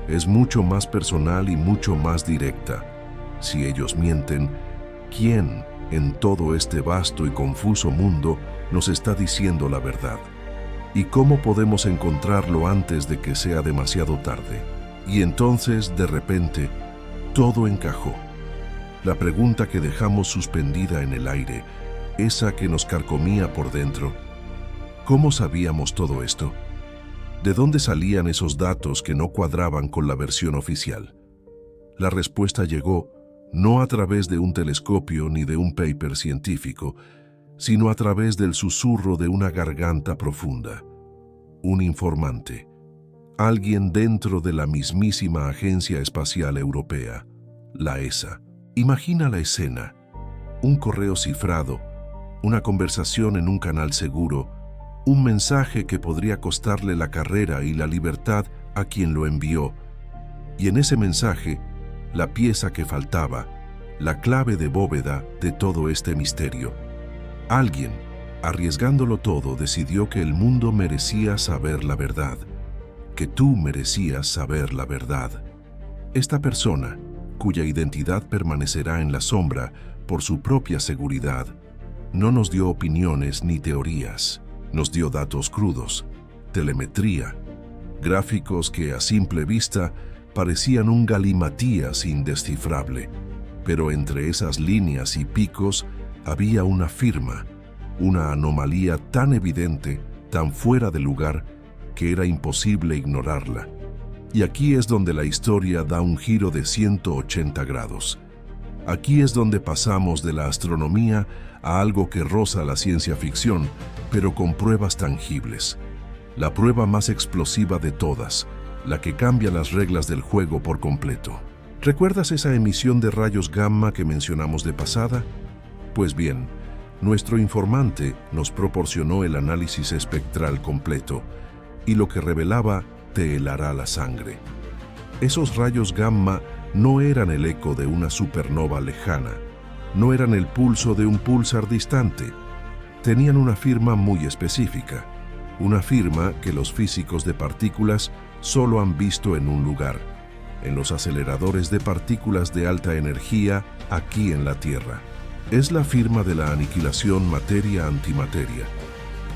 es mucho más personal y mucho más directa. Si ellos mienten, ¿quién en todo este vasto y confuso mundo nos está diciendo la verdad? ¿Y cómo podemos encontrarlo antes de que sea demasiado tarde? Y entonces, de repente, todo encajó. La pregunta que dejamos suspendida en el aire, esa que nos carcomía por dentro. ¿Cómo sabíamos todo esto? ¿De dónde salían esos datos que no cuadraban con la versión oficial? La respuesta llegó no a través de un telescopio ni de un paper científico, sino a través del susurro de una garganta profunda. Un informante. Alguien dentro de la mismísima Agencia Espacial Europea, la ESA. Imagina la escena. Un correo cifrado, una conversación en un canal seguro, un mensaje que podría costarle la carrera y la libertad a quien lo envió. Y en ese mensaje, la pieza que faltaba, la clave de bóveda de todo este misterio. Alguien, arriesgándolo todo, decidió que el mundo merecía saber la verdad, que tú merecías saber la verdad. Esta persona, cuya identidad permanecerá en la sombra por su propia seguridad, no nos dio opiniones ni teorías, nos dio datos crudos, telemetría, gráficos que a simple vista parecían un galimatías indescifrable, pero entre esas líneas y picos había una firma, una anomalía tan evidente, tan fuera de lugar, que era imposible ignorarla. Y aquí es donde la historia da un giro de 180 grados. Aquí es donde pasamos de la astronomía a algo que roza la ciencia ficción, pero con pruebas tangibles. La prueba más explosiva de todas, la que cambia las reglas del juego por completo. ¿Recuerdas esa emisión de rayos gamma que mencionamos de pasada? Pues bien, nuestro informante nos proporcionó el análisis espectral completo, y lo que revelaba te helará la sangre. Esos rayos gamma no eran el eco de una supernova lejana, no eran el pulso de un púlsar distante. Tenían una firma muy específica, una firma que los físicos de partículas solo han visto en un lugar, en los aceleradores de partículas de alta energía aquí en la Tierra. Es la firma de la aniquilación materia-antimateria,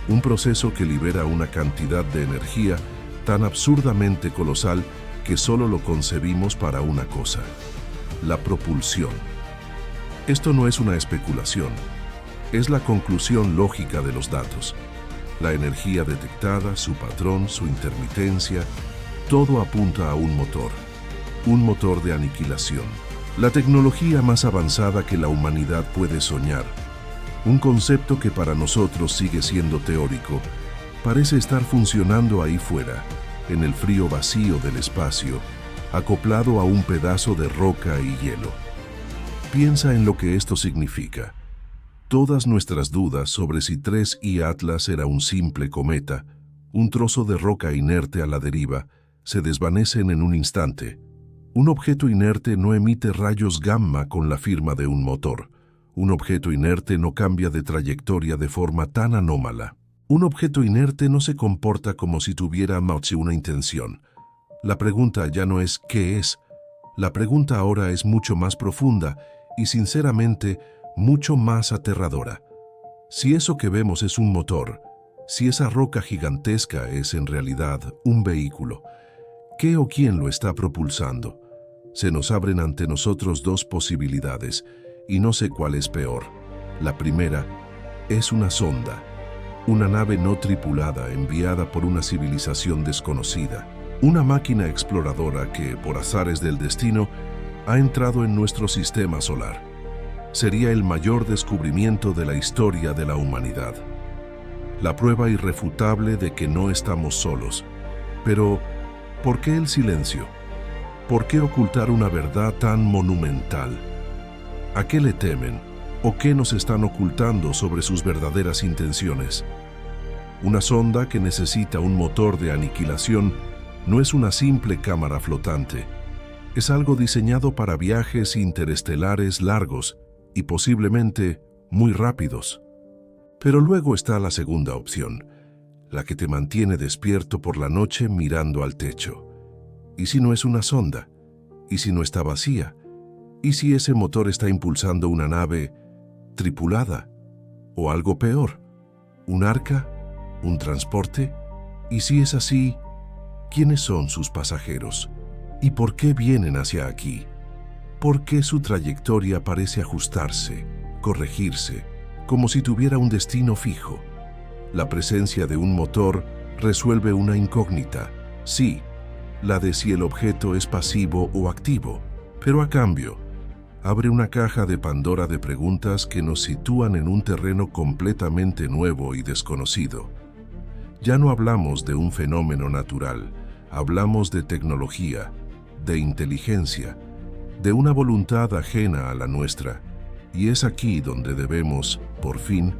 un proceso que libera una cantidad de energía tan absurdamente colosal que solo lo concebimos para una cosa: la propulsión. Esto no es una especulación, es la conclusión lógica de los datos. La energía detectada, su patrón, su intermitencia, todo apunta a un motor de aniquilación. La tecnología más avanzada que la humanidad puede soñar, un concepto que para nosotros sigue siendo teórico, parece estar funcionando ahí fuera, en el frío vacío del espacio, acoplado a un pedazo de roca y hielo. Piensa en lo que esto significa. Todas nuestras dudas sobre si 3I Atlas era un simple cometa, un trozo de roca inerte a la deriva, se desvanecen en un instante. Un objeto inerte no emite rayos gamma con la firma de un motor. Un objeto inerte no cambia de trayectoria de forma tan anómala. Un objeto inerte no se comporta como si tuviera una intención. La pregunta ya no es ¿qué es? La pregunta ahora es mucho más profunda y, sinceramente, mucho más aterradora. Si eso que vemos es un motor, si esa roca gigantesca es en realidad un vehículo, ¿qué o quién lo está propulsando? Se nos abren ante nosotros dos posibilidades, y no sé cuál es peor. La primera es una sonda, una nave no tripulada enviada por una civilización desconocida, una máquina exploradora que, por azares del destino, ha entrado en nuestro sistema solar. Sería el mayor descubrimiento de la historia de la humanidad. La prueba irrefutable de que no estamos solos. Pero, ¿por qué el silencio? ¿Por qué ocultar una verdad tan monumental? ¿A qué le temen? ¿O qué nos están ocultando sobre sus verdaderas intenciones? Una sonda que necesita un motor de aniquilación no es una simple cámara flotante. Es algo diseñado para viajes interestelares largos y posiblemente muy rápidos. Pero luego está la segunda opción, la que te mantiene despierto por la noche mirando al techo. ¿Y si no es una sonda? ¿Y si no está vacía? ¿Y si ese motor está impulsando una nave tripulada? ¿O algo peor? ¿Un arca? ¿Un transporte? Y si es así, ¿quiénes son sus pasajeros? ¿Y por qué vienen hacia aquí? ¿Por qué su trayectoria parece ajustarse, corregirse, como si tuviera un destino fijo? La presencia de un motor resuelve una incógnita, sí, la de si el objeto es pasivo o activo, pero a cambio, abre una caja de Pandora de preguntas que nos sitúan en un terreno completamente nuevo y desconocido. Ya no hablamos de un fenómeno natural, hablamos de tecnología, de inteligencia, de una voluntad ajena a la nuestra, y es aquí donde debemos, por fin,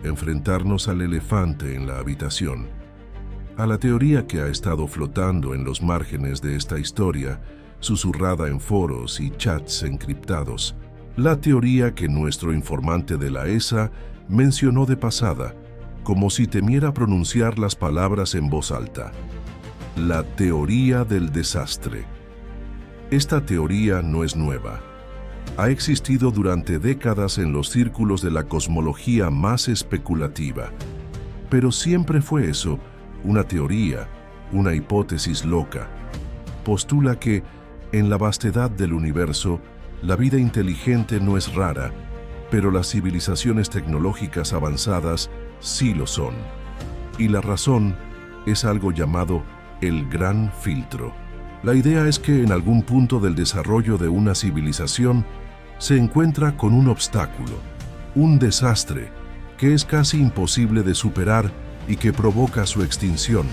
enfrentarnos al elefante en la habitación, a la teoría que ha estado flotando en los márgenes de esta historia, susurrada en foros y chats encriptados, La teoría que nuestro informante de la ESA mencionó de pasada, como si temiera pronunciar las palabras en voz alta. La teoría del desastre. Esta teoría no es nueva. Ha existido durante décadas en los círculos de la cosmología más especulativa. Pero siempre fue eso, una teoría, una hipótesis loca. Postula que, en la vastedad del universo, la vida inteligente no es rara, pero las civilizaciones tecnológicas avanzadas sí lo son. Y la razón es algo llamado el Gran Filtro. La idea es que en algún punto del desarrollo de una civilización se encuentra con un obstáculo, un desastre, que es casi imposible de superar y que provoca su extinción.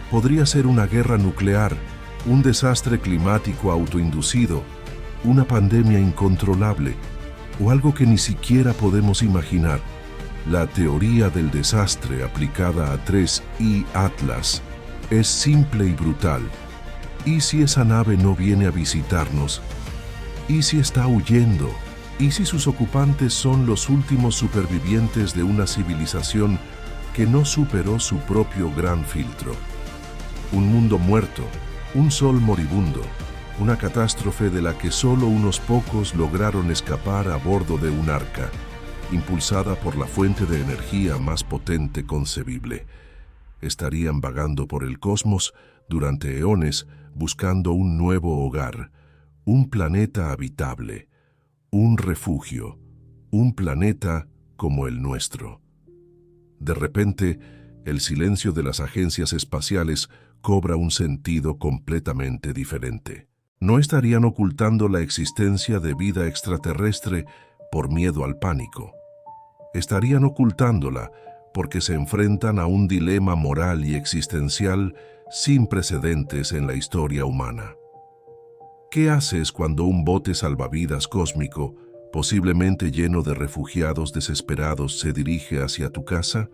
Podría ser una guerra nuclear, un desastre climático autoinducido, una pandemia incontrolable o algo que ni siquiera podemos imaginar. La teoría del desastre aplicada a 3I Atlas es simple y brutal. ¿Y si esa nave no viene a visitarnos? ¿Y si está huyendo? ¿Y si sus ocupantes son los últimos supervivientes de una civilización que no superó su propio gran filtro? Un mundo muerto, un sol moribundo, una catástrofe de la que solo unos pocos lograron escapar a bordo de un arca, impulsada por la fuente de energía más potente concebible. Estarían vagando por el cosmos durante eones buscando un nuevo hogar, un planeta habitable, un refugio, un planeta como el nuestro. De repente, el silencio de las agencias espaciales cobra un sentido completamente diferente. No estarían ocultando la existencia de vida extraterrestre por miedo al pánico. Estarían ocultándola porque se enfrentan a un dilema moral y existencial sin precedentes en la historia humana. ¿Qué haces cuando un bote salvavidas cósmico, posiblemente lleno de refugiados desesperados, se dirige hacia tu casa?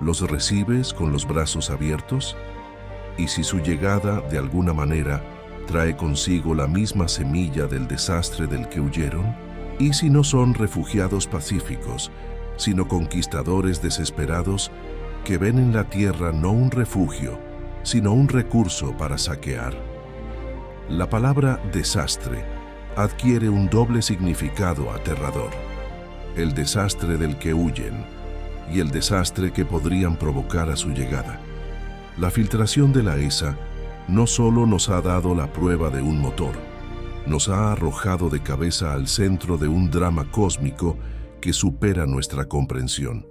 ¿Los recibes con los brazos abiertos? ¿Y si su llegada, de alguna manera, trae consigo la misma semilla del desastre del que huyeron? ¿Y si no son refugiados pacíficos, sino conquistadores desesperados que ven en la Tierra no un refugio, sino un recurso para saquear? La palabra desastre adquiere un doble significado aterrador: el desastre del que huyen y el desastre que podrían provocar a su llegada. La filtración de la ESA no solo nos ha dado la prueba de un motor, nos ha arrojado de cabeza al centro de un drama cósmico que supera nuestra comprensión.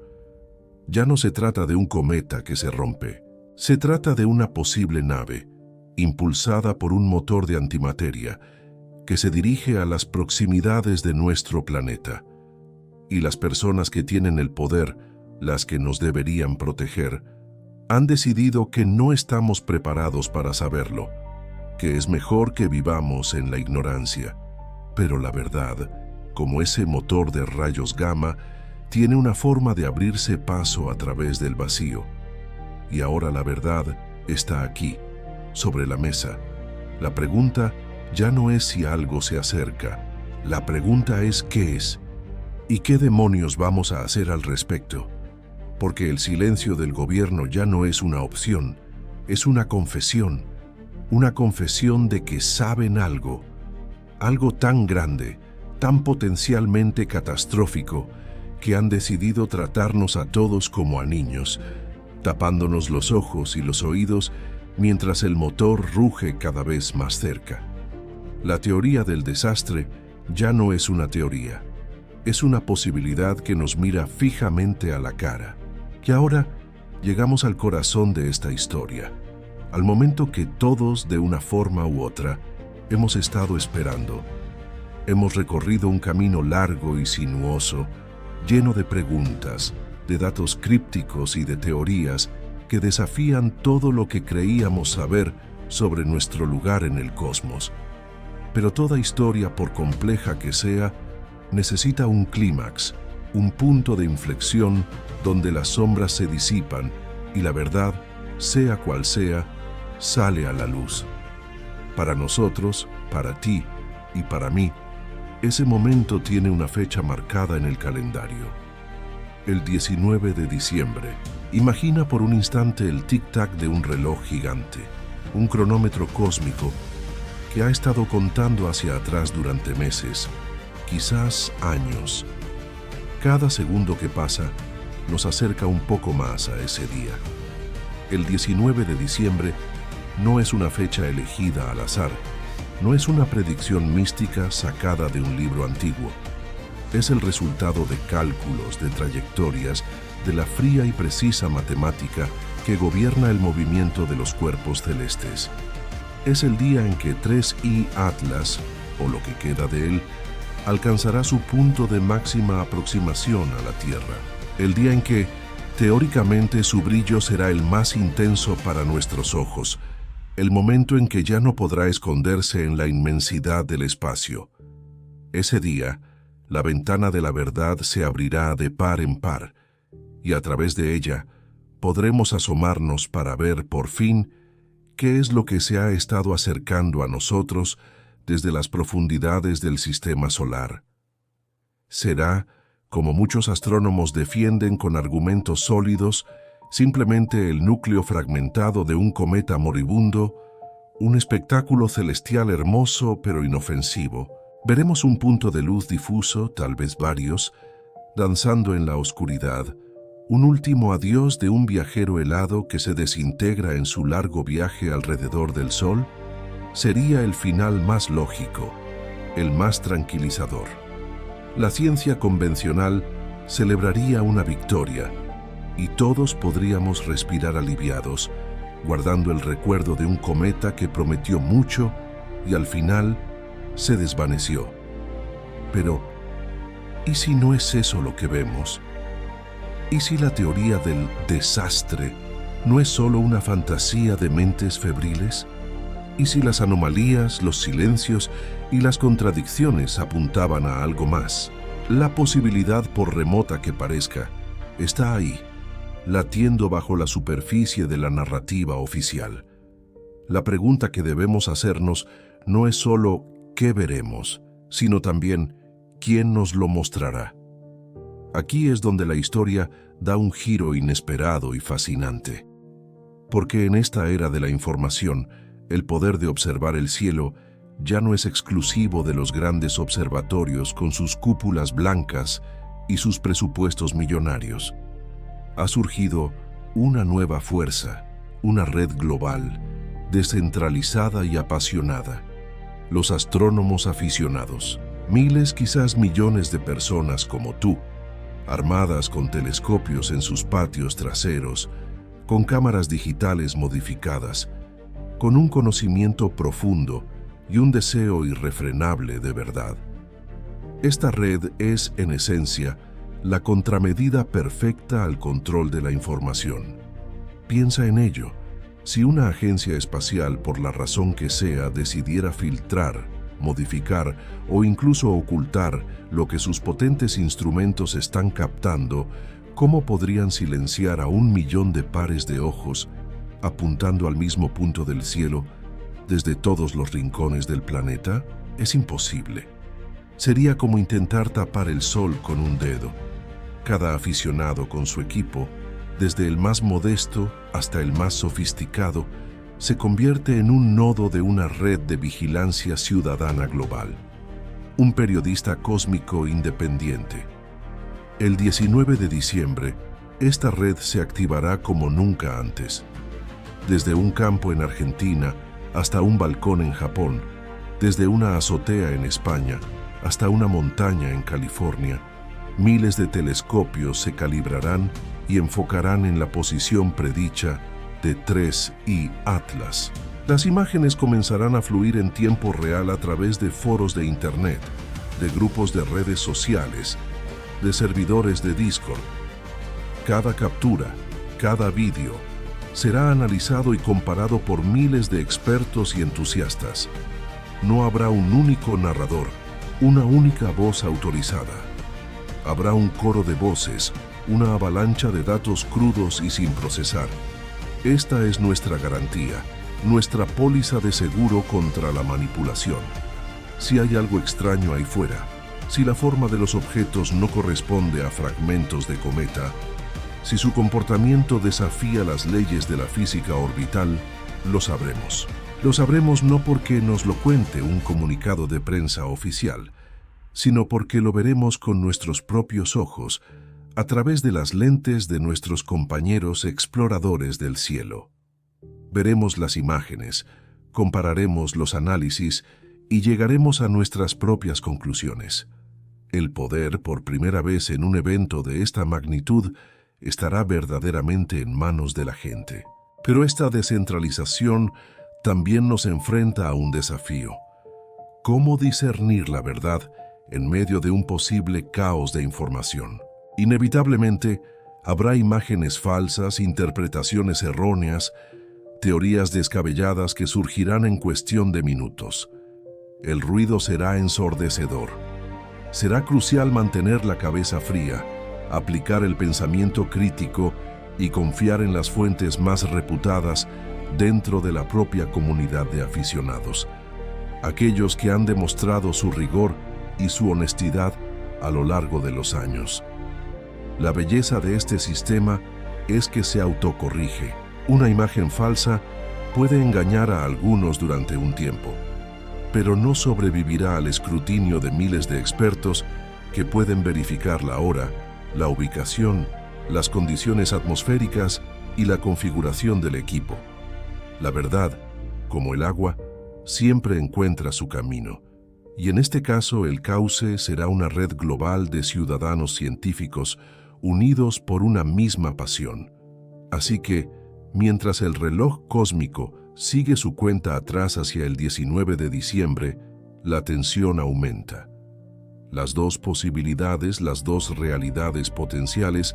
Ya no se trata de un cometa que se rompe, se trata de una posible nave, impulsada por un motor de antimateria, que se dirige a las proximidades de nuestro planeta. Y las personas que tienen el poder, las que nos deberían proteger, han decidido que no estamos preparados para saberlo, que es mejor que vivamos en la ignorancia. Pero la verdad, como ese motor de rayos gamma, tiene una forma de abrirse paso a través del vacío. Y ahora la verdad está aquí, sobre la mesa. La pregunta ya no es si algo se acerca, la pregunta es qué es y qué demonios vamos a hacer al respecto. Porque el silencio del gobierno ya no es una opción, es una confesión de que saben algo tan grande, tan potencialmente catastrófico, que han decidido tratarnos a todos como a niños, tapándonos los ojos y los oídos mientras el motor ruge cada vez más cerca. La teoría del desastre ya no es una teoría, es una posibilidad que nos mira fijamente a la cara. Y ahora llegamos al corazón de esta historia, al momento que todos, de una forma u otra, hemos estado esperando. Hemos recorrido un camino largo y sinuoso, lleno de preguntas, de datos crípticos y de teorías que desafían todo lo que creíamos saber sobre nuestro lugar en el cosmos. Pero toda historia, por compleja que sea, necesita un clímax, un punto de inflexión donde las sombras se disipan y la verdad, sea cual sea, sale a la luz. Para nosotros, para ti y para mí, Ese momento tiene una fecha marcada en el calendario. El 19 de diciembre. Imagina por un instante el tic-tac de un reloj gigante, un cronómetro cósmico que ha estado contando hacia atrás durante meses, quizás años. Cada segundo que pasa nos acerca un poco más a ese día. El 19 de diciembre no es una fecha elegida al azar, no es una predicción mística sacada de un libro antiguo. Es el resultado de cálculos, de trayectorias, de la fría y precisa matemática que gobierna el movimiento de los cuerpos celestes. Es el día en que 3I Atlas, o lo que queda de él, alcanzará su punto de máxima aproximación a la Tierra. El día en que, teóricamente, su brillo será el más intenso para nuestros ojos, el momento en que ya no podrá esconderse en la inmensidad del espacio. Ese día, la ventana de la verdad se abrirá de par en par, y a través de ella podremos asomarnos para ver por fin qué es lo que se ha estado acercando a nosotros desde las profundidades del sistema solar. Será, como muchos astrónomos defienden con argumentos sólidos, simplemente el núcleo fragmentado de un cometa moribundo, un espectáculo celestial hermoso pero inofensivo. Veremos un punto de luz difuso, tal vez varios, danzando en la oscuridad, un último adiós de un viajero helado que se desintegra en su largo viaje alrededor del Sol. Sería el final más lógico, el más tranquilizador. La ciencia convencional celebraría una victoria y todos podríamos respirar aliviados, guardando el recuerdo de un cometa que prometió mucho y al final se desvaneció. Pero, ¿y si no es eso lo que vemos? ¿Y si la teoría del desastre no es solo una fantasía de mentes febriles? ¿Y si las anomalías, los silencios y las contradicciones apuntaban a algo más? La posibilidad, por remota que parezca, está ahí, latiendo bajo la superficie de la narrativa oficial. La pregunta que debemos hacernos no es solo ¿qué veremos?, sino también ¿quién nos lo mostrará? Aquí es donde la historia da un giro inesperado y fascinante. Porque en esta era de la información, el poder de observar el cielo ya no es exclusivo de los grandes observatorios con sus cúpulas blancas y sus presupuestos millonarios. Ha surgido una nueva fuerza, una red global, descentralizada y apasionada. Los astrónomos aficionados, miles, quizás millones de personas como tú, armadas con telescopios en sus patios traseros, con cámaras digitales modificadas, con un conocimiento profundo y un deseo irrefrenable de verdad. Esta red es, en esencia, la contramedida perfecta al control de la información. Piensa en ello. Si una agencia espacial, por la razón que sea, decidiera filtrar, modificar o incluso ocultar lo que sus potentes instrumentos están captando, ¿cómo podrían silenciar a 1.000.000 de pares de ojos apuntando al mismo punto del cielo desde todos los rincones del planeta? Es imposible. Sería como intentar tapar el sol con un dedo. Cada aficionado con su equipo, desde el más modesto hasta el más sofisticado, se convierte en un nodo de una red de vigilancia ciudadana global. Un periodista cósmico independiente. El 19 de diciembre, esta red se activará como nunca antes. Desde un campo en Argentina hasta un balcón en Japón, desde una azotea en España hasta una montaña en California, miles de telescopios se calibrarán y enfocarán en la posición predicha de 3I Atlas. Las imágenes comenzarán a fluir en tiempo real a través de foros de Internet, de grupos de redes sociales, de servidores de Discord. Cada captura, cada vídeo, será analizado y comparado por miles de expertos y entusiastas. No habrá un único narrador, una única voz autorizada. Habrá un coro de voces, una avalancha de datos crudos y sin procesar. Esta es nuestra garantía, nuestra póliza de seguro contra la manipulación. Si hay algo extraño ahí fuera, Si la forma de los objetos no corresponde a fragmentos de cometa, si su comportamiento desafía las leyes de la física orbital, lo sabremos. Lo sabremos no porque nos lo cuente un comunicado de prensa oficial, sino porque lo veremos con nuestros propios ojos, a través de las lentes de nuestros compañeros exploradores del cielo. Veremos las imágenes, compararemos los análisis y llegaremos a nuestras propias conclusiones. El poder, por primera vez en un evento de esta magnitud, estará verdaderamente en manos de la gente. Pero esta descentralización también nos enfrenta a un desafío. ¿Cómo discernir la verdad en medio de un posible caos de información? Inevitablemente, habrá imágenes falsas, interpretaciones erróneas, teorías descabelladas que surgirán en cuestión de minutos. El ruido será ensordecedor. Será crucial mantener la cabeza fría, aplicar el pensamiento crítico y confiar en las fuentes más reputadas dentro de la propia comunidad de aficionados, aquellos que han demostrado su rigor y su honestidad a lo largo de los años. La belleza de este sistema es que se autocorrige. Una imagen falsa puede engañar a algunos durante un tiempo, pero no sobrevivirá al escrutinio de miles de expertos que pueden verificar la hora, la ubicación, las condiciones atmosféricas y la configuración del equipo. La verdad, como el agua, siempre encuentra su camino, y en este caso el cauce será una red global de ciudadanos científicos unidos por una misma pasión. Así que, mientras el reloj cósmico sigue su cuenta atrás hacia el 19 de diciembre, la tensión aumenta. Las dos posibilidades, las dos realidades potenciales,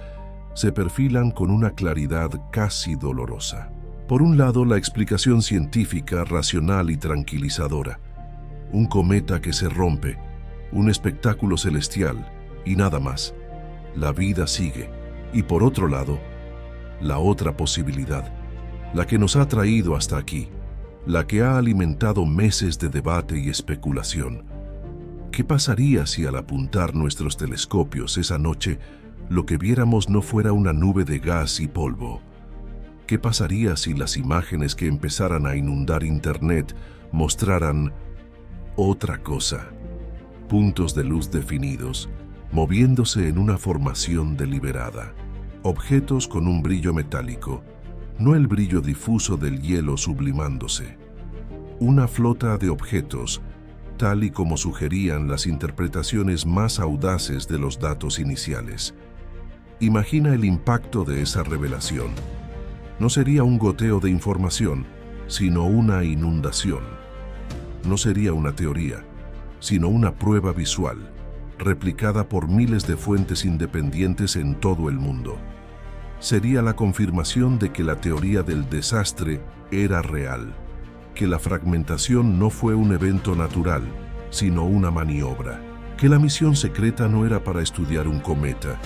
se perfilan con una claridad casi dolorosa. Por un lado, la explicación científica, racional y tranquilizadora. Un cometa que se rompe, un espectáculo celestial y nada más. La vida sigue. Y por otro lado, la otra posibilidad, la que nos ha traído hasta aquí, la que ha alimentado meses de debate y especulación. ¿Qué pasaría si al apuntar nuestros telescopios esa noche, lo que viéramos no fuera una nube de gas y polvo? ¿Qué pasaría si las imágenes que empezaran a inundar Internet mostraran otra cosa? Puntos de luz definidos, moviéndose en una formación deliberada. Objetos con un brillo metálico, no el brillo difuso del hielo sublimándose. Una flota de objetos, tal y como sugerían las interpretaciones más audaces de los datos iniciales. Imagina el impacto de esa revelación. No sería un goteo de información, sino una inundación. No sería una teoría, sino una prueba visual, replicada por miles de fuentes independientes en todo el mundo. Sería la confirmación de que la teoría del desastre era real, que la fragmentación no fue un evento natural, sino una maniobra, que la misión secreta no era para estudiar un cometa,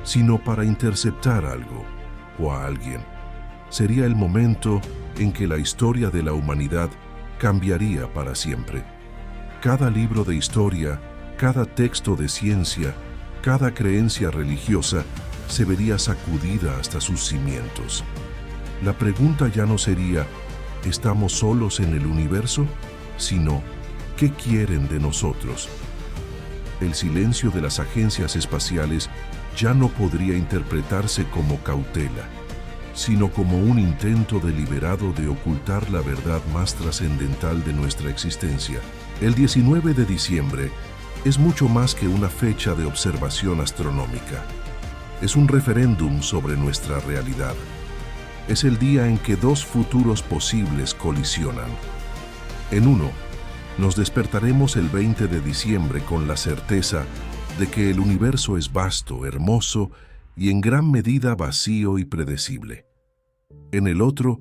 sino para interceptar algo o a alguien. Sería el momento en que la historia de la humanidad cambiaría para siempre. Cada libro de historia, cada texto de ciencia, cada creencia religiosa se vería sacudida hasta sus cimientos. La pregunta ya no sería, ¿estamos solos en el universo?, sino, ¿qué quieren de nosotros? El silencio de las agencias espaciales ya no podría interpretarse como cautela, sino como un intento deliberado de ocultar la verdad más trascendental de nuestra existencia. El 19 de diciembre es mucho más que una fecha de observación astronómica. Es un referéndum sobre nuestra realidad. Es el día en que dos futuros posibles colisionan. En uno, nos despertaremos el 20 de diciembre con la certeza de que el universo es vasto, hermoso y en gran medida vacío y predecible. En el otro,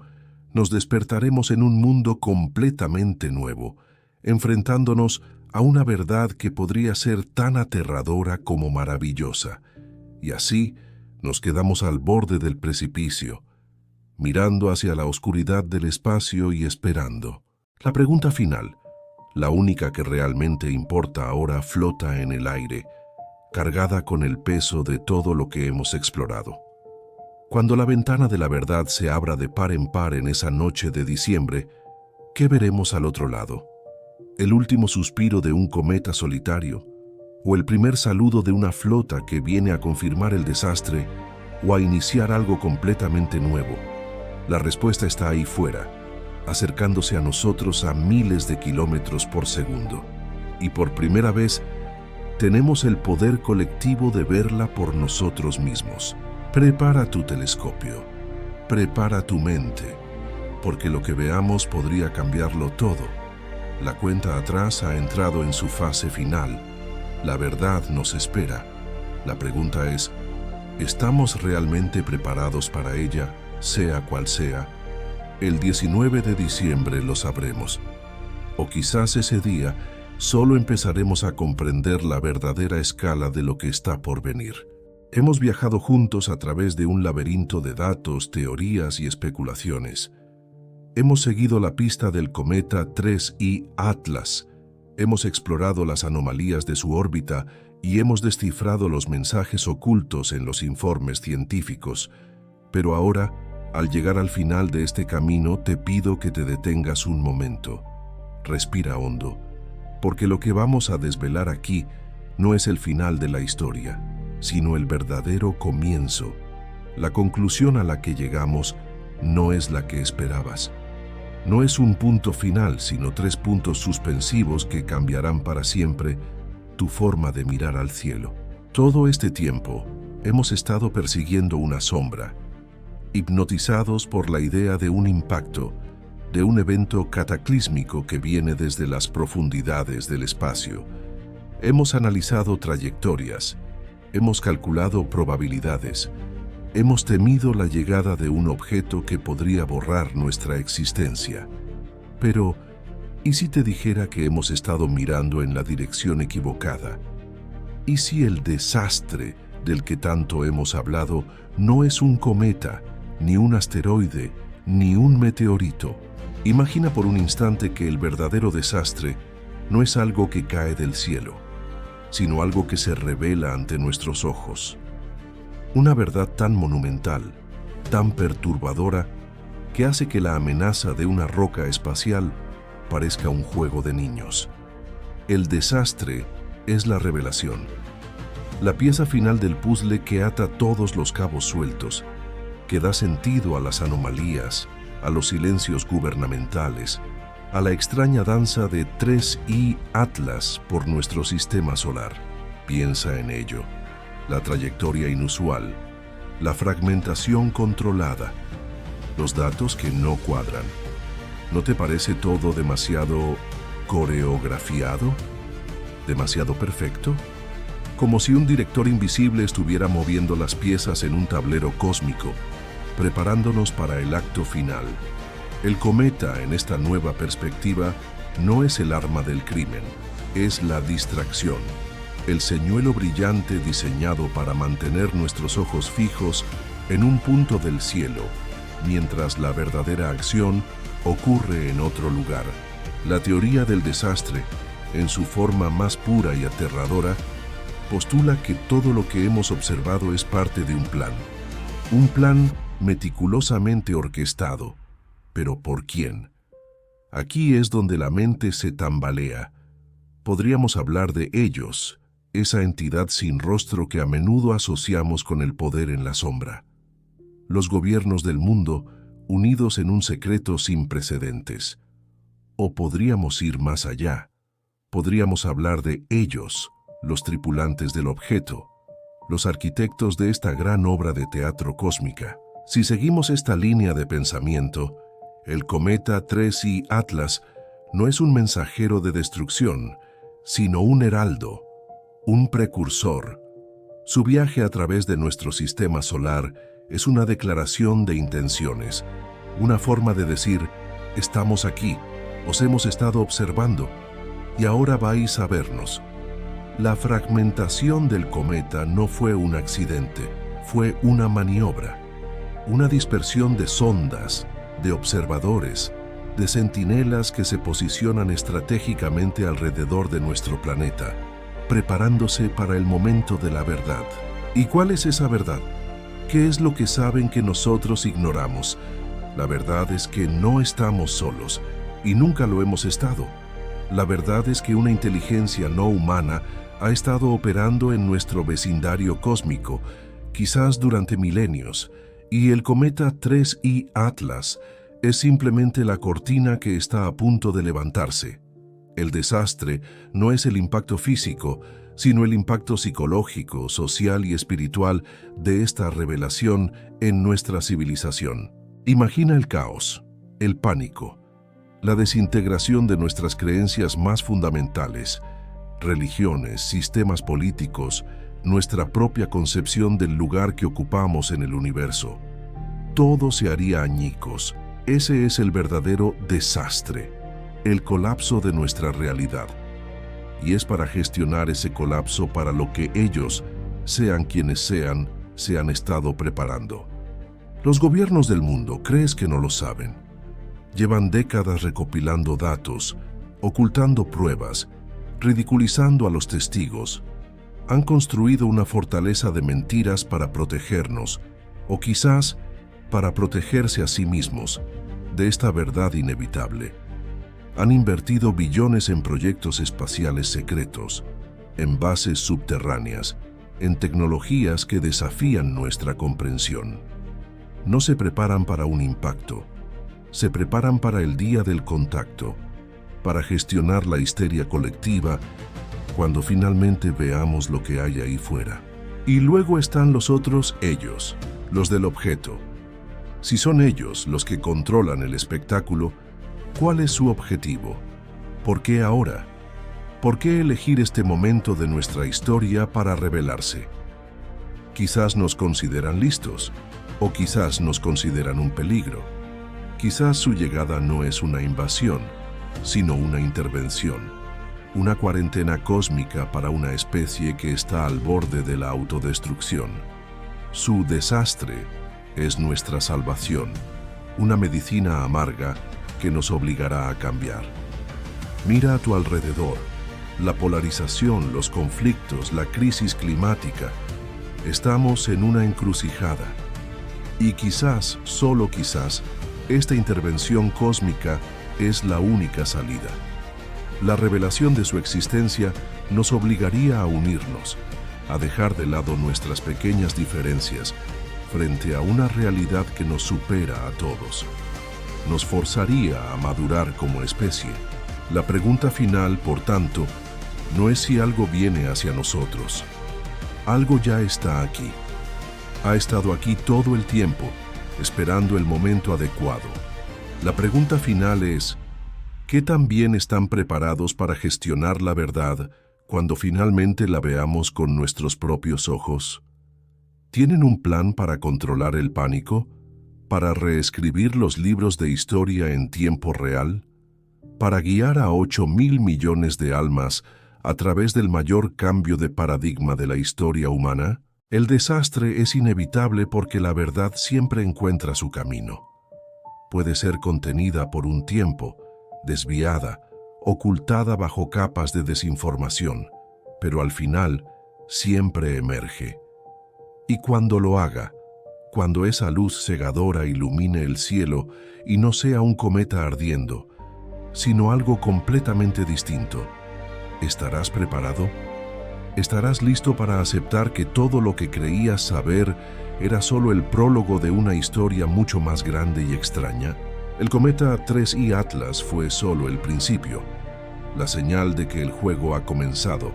nos despertaremos en un mundo completamente nuevo, enfrentándonos a una verdad que podría ser tan aterradora como maravillosa. Y así nos quedamos al borde del precipicio, mirando hacia la oscuridad del espacio y esperando. La pregunta final, La única que realmente importa ahora flota en el aire, cargada con el peso de todo lo que hemos explorado. Cuando la ventana de la verdad se abra de par en par en esa noche de diciembre, ¿qué veremos al otro lado? ¿El último suspiro de un cometa solitario? ¿O el primer saludo de una flota que viene a confirmar el desastre o a iniciar algo completamente nuevo? La respuesta está ahí fuera, acercándose a nosotros a miles de kilómetros por segundo. Y por primera vez, tenemos el poder colectivo de verla por nosotros mismos. Prepara tu telescopio, prepara tu mente, porque lo que veamos podría cambiarlo todo. La cuenta atrás ha entrado en su fase final. La verdad nos espera. La pregunta es, ¿estamos realmente preparados para ella, sea cual sea? El 19 de diciembre lo sabremos. O quizás ese día solo empezaremos a comprender la verdadera escala de lo que está por venir. Hemos viajado juntos a través de un laberinto de datos, teorías y especulaciones. Hemos seguido la pista del cometa 3I Atlas. Hemos explorado las anomalías de su órbita y hemos descifrado los mensajes ocultos en los informes científicos. Pero ahora, al llegar al final de este camino, te pido que te detengas un momento. Respira hondo, porque lo que vamos a desvelar aquí no es el final de la historia, sino el verdadero comienzo. La conclusión a la que llegamos no es la que esperabas. No es un punto final, sino 3 puntos suspensivos que cambiarán para siempre tu forma de mirar al cielo. Todo este tiempo hemos estado persiguiendo una sombra, hipnotizados por la idea de un impacto, de un evento cataclísmico que viene desde las profundidades del espacio. Hemos analizado trayectorias, hemos calculado probabilidades, hemos temido la llegada de un objeto que podría borrar nuestra existencia. Pero, ¿y si te dijera que hemos estado mirando en la dirección equivocada? ¿Y si el desastre del que tanto hemos hablado no es un cometa, ni un asteroide, ni un meteorito? Imagina por un instante que el verdadero desastre no es algo que cae del cielo, sino algo que se revela ante nuestros ojos. Una verdad tan monumental, tan perturbadora, que hace que la amenaza de una roca espacial parezca un juego de niños. El desastre es la revelación, la pieza final del puzzle que ata todos los cabos sueltos, que da sentido a las anomalías, a los silencios gubernamentales, a la extraña danza de 3I Atlas por nuestro sistema solar. Piensa en ello. La trayectoria inusual, la fragmentación controlada, los datos que no cuadran. ¿No te parece todo demasiado coreografiado? ¿Demasiado perfecto? Como si un director invisible estuviera moviendo las piezas en un tablero cósmico, preparándonos para el acto final. El cometa, en esta nueva perspectiva, no es el arma del crimen, es la distracción, el señuelo brillante diseñado para mantener nuestros ojos fijos en un punto del cielo, mientras la verdadera acción ocurre en otro lugar. La teoría del desastre, en su forma más pura y aterradora, postula que todo lo que hemos observado es parte de un plan meticulosamente orquestado. ¿Pero por quién? Aquí es donde la mente se tambalea. Podríamos hablar de ellos, esa entidad sin rostro que a menudo asociamos con el poder en la sombra. Los gobiernos del mundo, unidos en un secreto sin precedentes. O podríamos ir más allá. Podríamos hablar de ellos, los tripulantes del objeto, los arquitectos de esta gran obra de teatro cósmica. Si seguimos esta línea de pensamiento, el cometa 3I Atlas no es un mensajero de destrucción, sino un heraldo, un precursor. Su viaje a través de nuestro sistema solar es una declaración de intenciones, una forma de decir, estamos aquí, os hemos estado observando, y ahora vais a vernos. La fragmentación del cometa no fue un accidente, fue una maniobra, una dispersión de sondas, de observadores, de centinelas que se posicionan estratégicamente alrededor de nuestro planeta, preparándose para el momento de la verdad. ¿Y cuál es esa verdad? ¿Qué es lo que saben que nosotros ignoramos? La verdad es que no estamos solos, y nunca lo hemos estado. La verdad es que una inteligencia no humana ha estado operando en nuestro vecindario cósmico, quizás durante milenios, y el cometa 3I Atlas es simplemente la cortina que está a punto de levantarse. El desastre no es el impacto físico, sino el impacto psicológico, social y espiritual de esta revelación en nuestra civilización. Imagina el caos, el pánico, la desintegración de nuestras creencias más fundamentales, religiones, sistemas políticos, nuestra propia concepción del lugar que ocupamos en el universo. Todo se haría añicos. Ese es el verdadero desastre, el colapso de nuestra realidad. Y es para gestionar ese colapso para lo que ellos, sean quienes sean, se han estado preparando. Los gobiernos del mundo, ¿crees que no lo saben? Llevan décadas recopilando datos, ocultando pruebas, ridiculizando a los testigos. Han construido una fortaleza de mentiras para protegernos, o quizás para protegerse a sí mismos de esta verdad inevitable. Han invertido billones en proyectos espaciales secretos, en bases subterráneas, en tecnologías que desafían nuestra comprensión. No se preparan para un impacto, se preparan para el día del contacto, para gestionar la histeria colectiva cuando finalmente veamos lo que hay ahí fuera. Y luego están los otros ellos, los del objeto. Si son ellos los que controlan el espectáculo, ¿cuál es su objetivo? ¿Por qué ahora? ¿Por qué elegir este momento de nuestra historia para revelarse? Quizás nos consideran listos, o quizás nos consideran un peligro. Quizás su llegada no es una invasión, sino una intervención, una cuarentena cósmica para una especie que está al borde de la autodestrucción. Su desastre es nuestra salvación, una medicina amarga que nos obligará a cambiar. Mira a tu alrededor, la polarización, los conflictos, la crisis climática. Estamos en una encrucijada. Y quizás, solo quizás, esta intervención cósmica es la única salida. La revelación de su existencia nos obligaría a unirnos, a dejar de lado nuestras pequeñas diferencias frente a una realidad que nos supera a todos. Nos forzaría a madurar como especie. La pregunta final, por tanto, no es si algo viene hacia nosotros. Algo ya está aquí. Ha estado aquí todo el tiempo, esperando el momento adecuado. La pregunta final es, ¿qué tan bien están preparados para gestionar la verdad cuando finalmente la veamos con nuestros propios ojos? ¿Tienen un plan para controlar el pánico? ¿Para reescribir los libros de historia en tiempo real? ¿Para guiar a 8.000 millones de almas a través del mayor cambio de paradigma de la historia humana? El desastre es inevitable porque la verdad siempre encuentra su camino. Puede ser contenida por un tiempo, desviada, ocultada bajo capas de desinformación, pero al final siempre emerge. Y cuando lo haga, cuando esa luz cegadora ilumine el cielo y no sea un cometa ardiendo, sino algo completamente distinto, ¿estarás preparado? ¿Estarás listo para aceptar que todo lo que creías saber era solo el prólogo de una historia mucho más grande y extraña? El cometa 3I Atlas fue solo el principio, la señal de que el juego ha comenzado.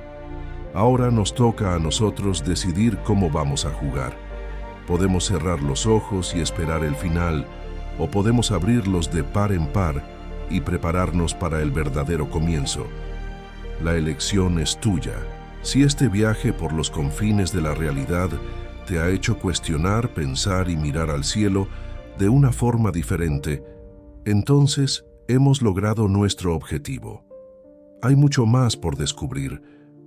Ahora nos toca a nosotros decidir cómo vamos a jugar. Podemos cerrar los ojos y esperar el final, o podemos abrirlos de par en par y prepararnos para el verdadero comienzo. La elección es tuya. Si este viaje por los confines de la realidad te ha hecho cuestionar, pensar y mirar al cielo de una forma diferente, entonces hemos logrado nuestro objetivo. Hay mucho más por descubrir,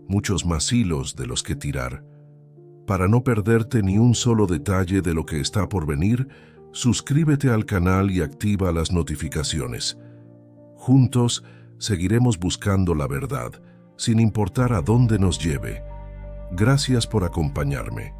muchos más hilos de los que tirar. Para no perderte ni un solo detalle de lo que está por venir, suscríbete al canal y activa las notificaciones. Juntos seguiremos buscando la verdad, sin importar a dónde nos lleve. Gracias por acompañarme.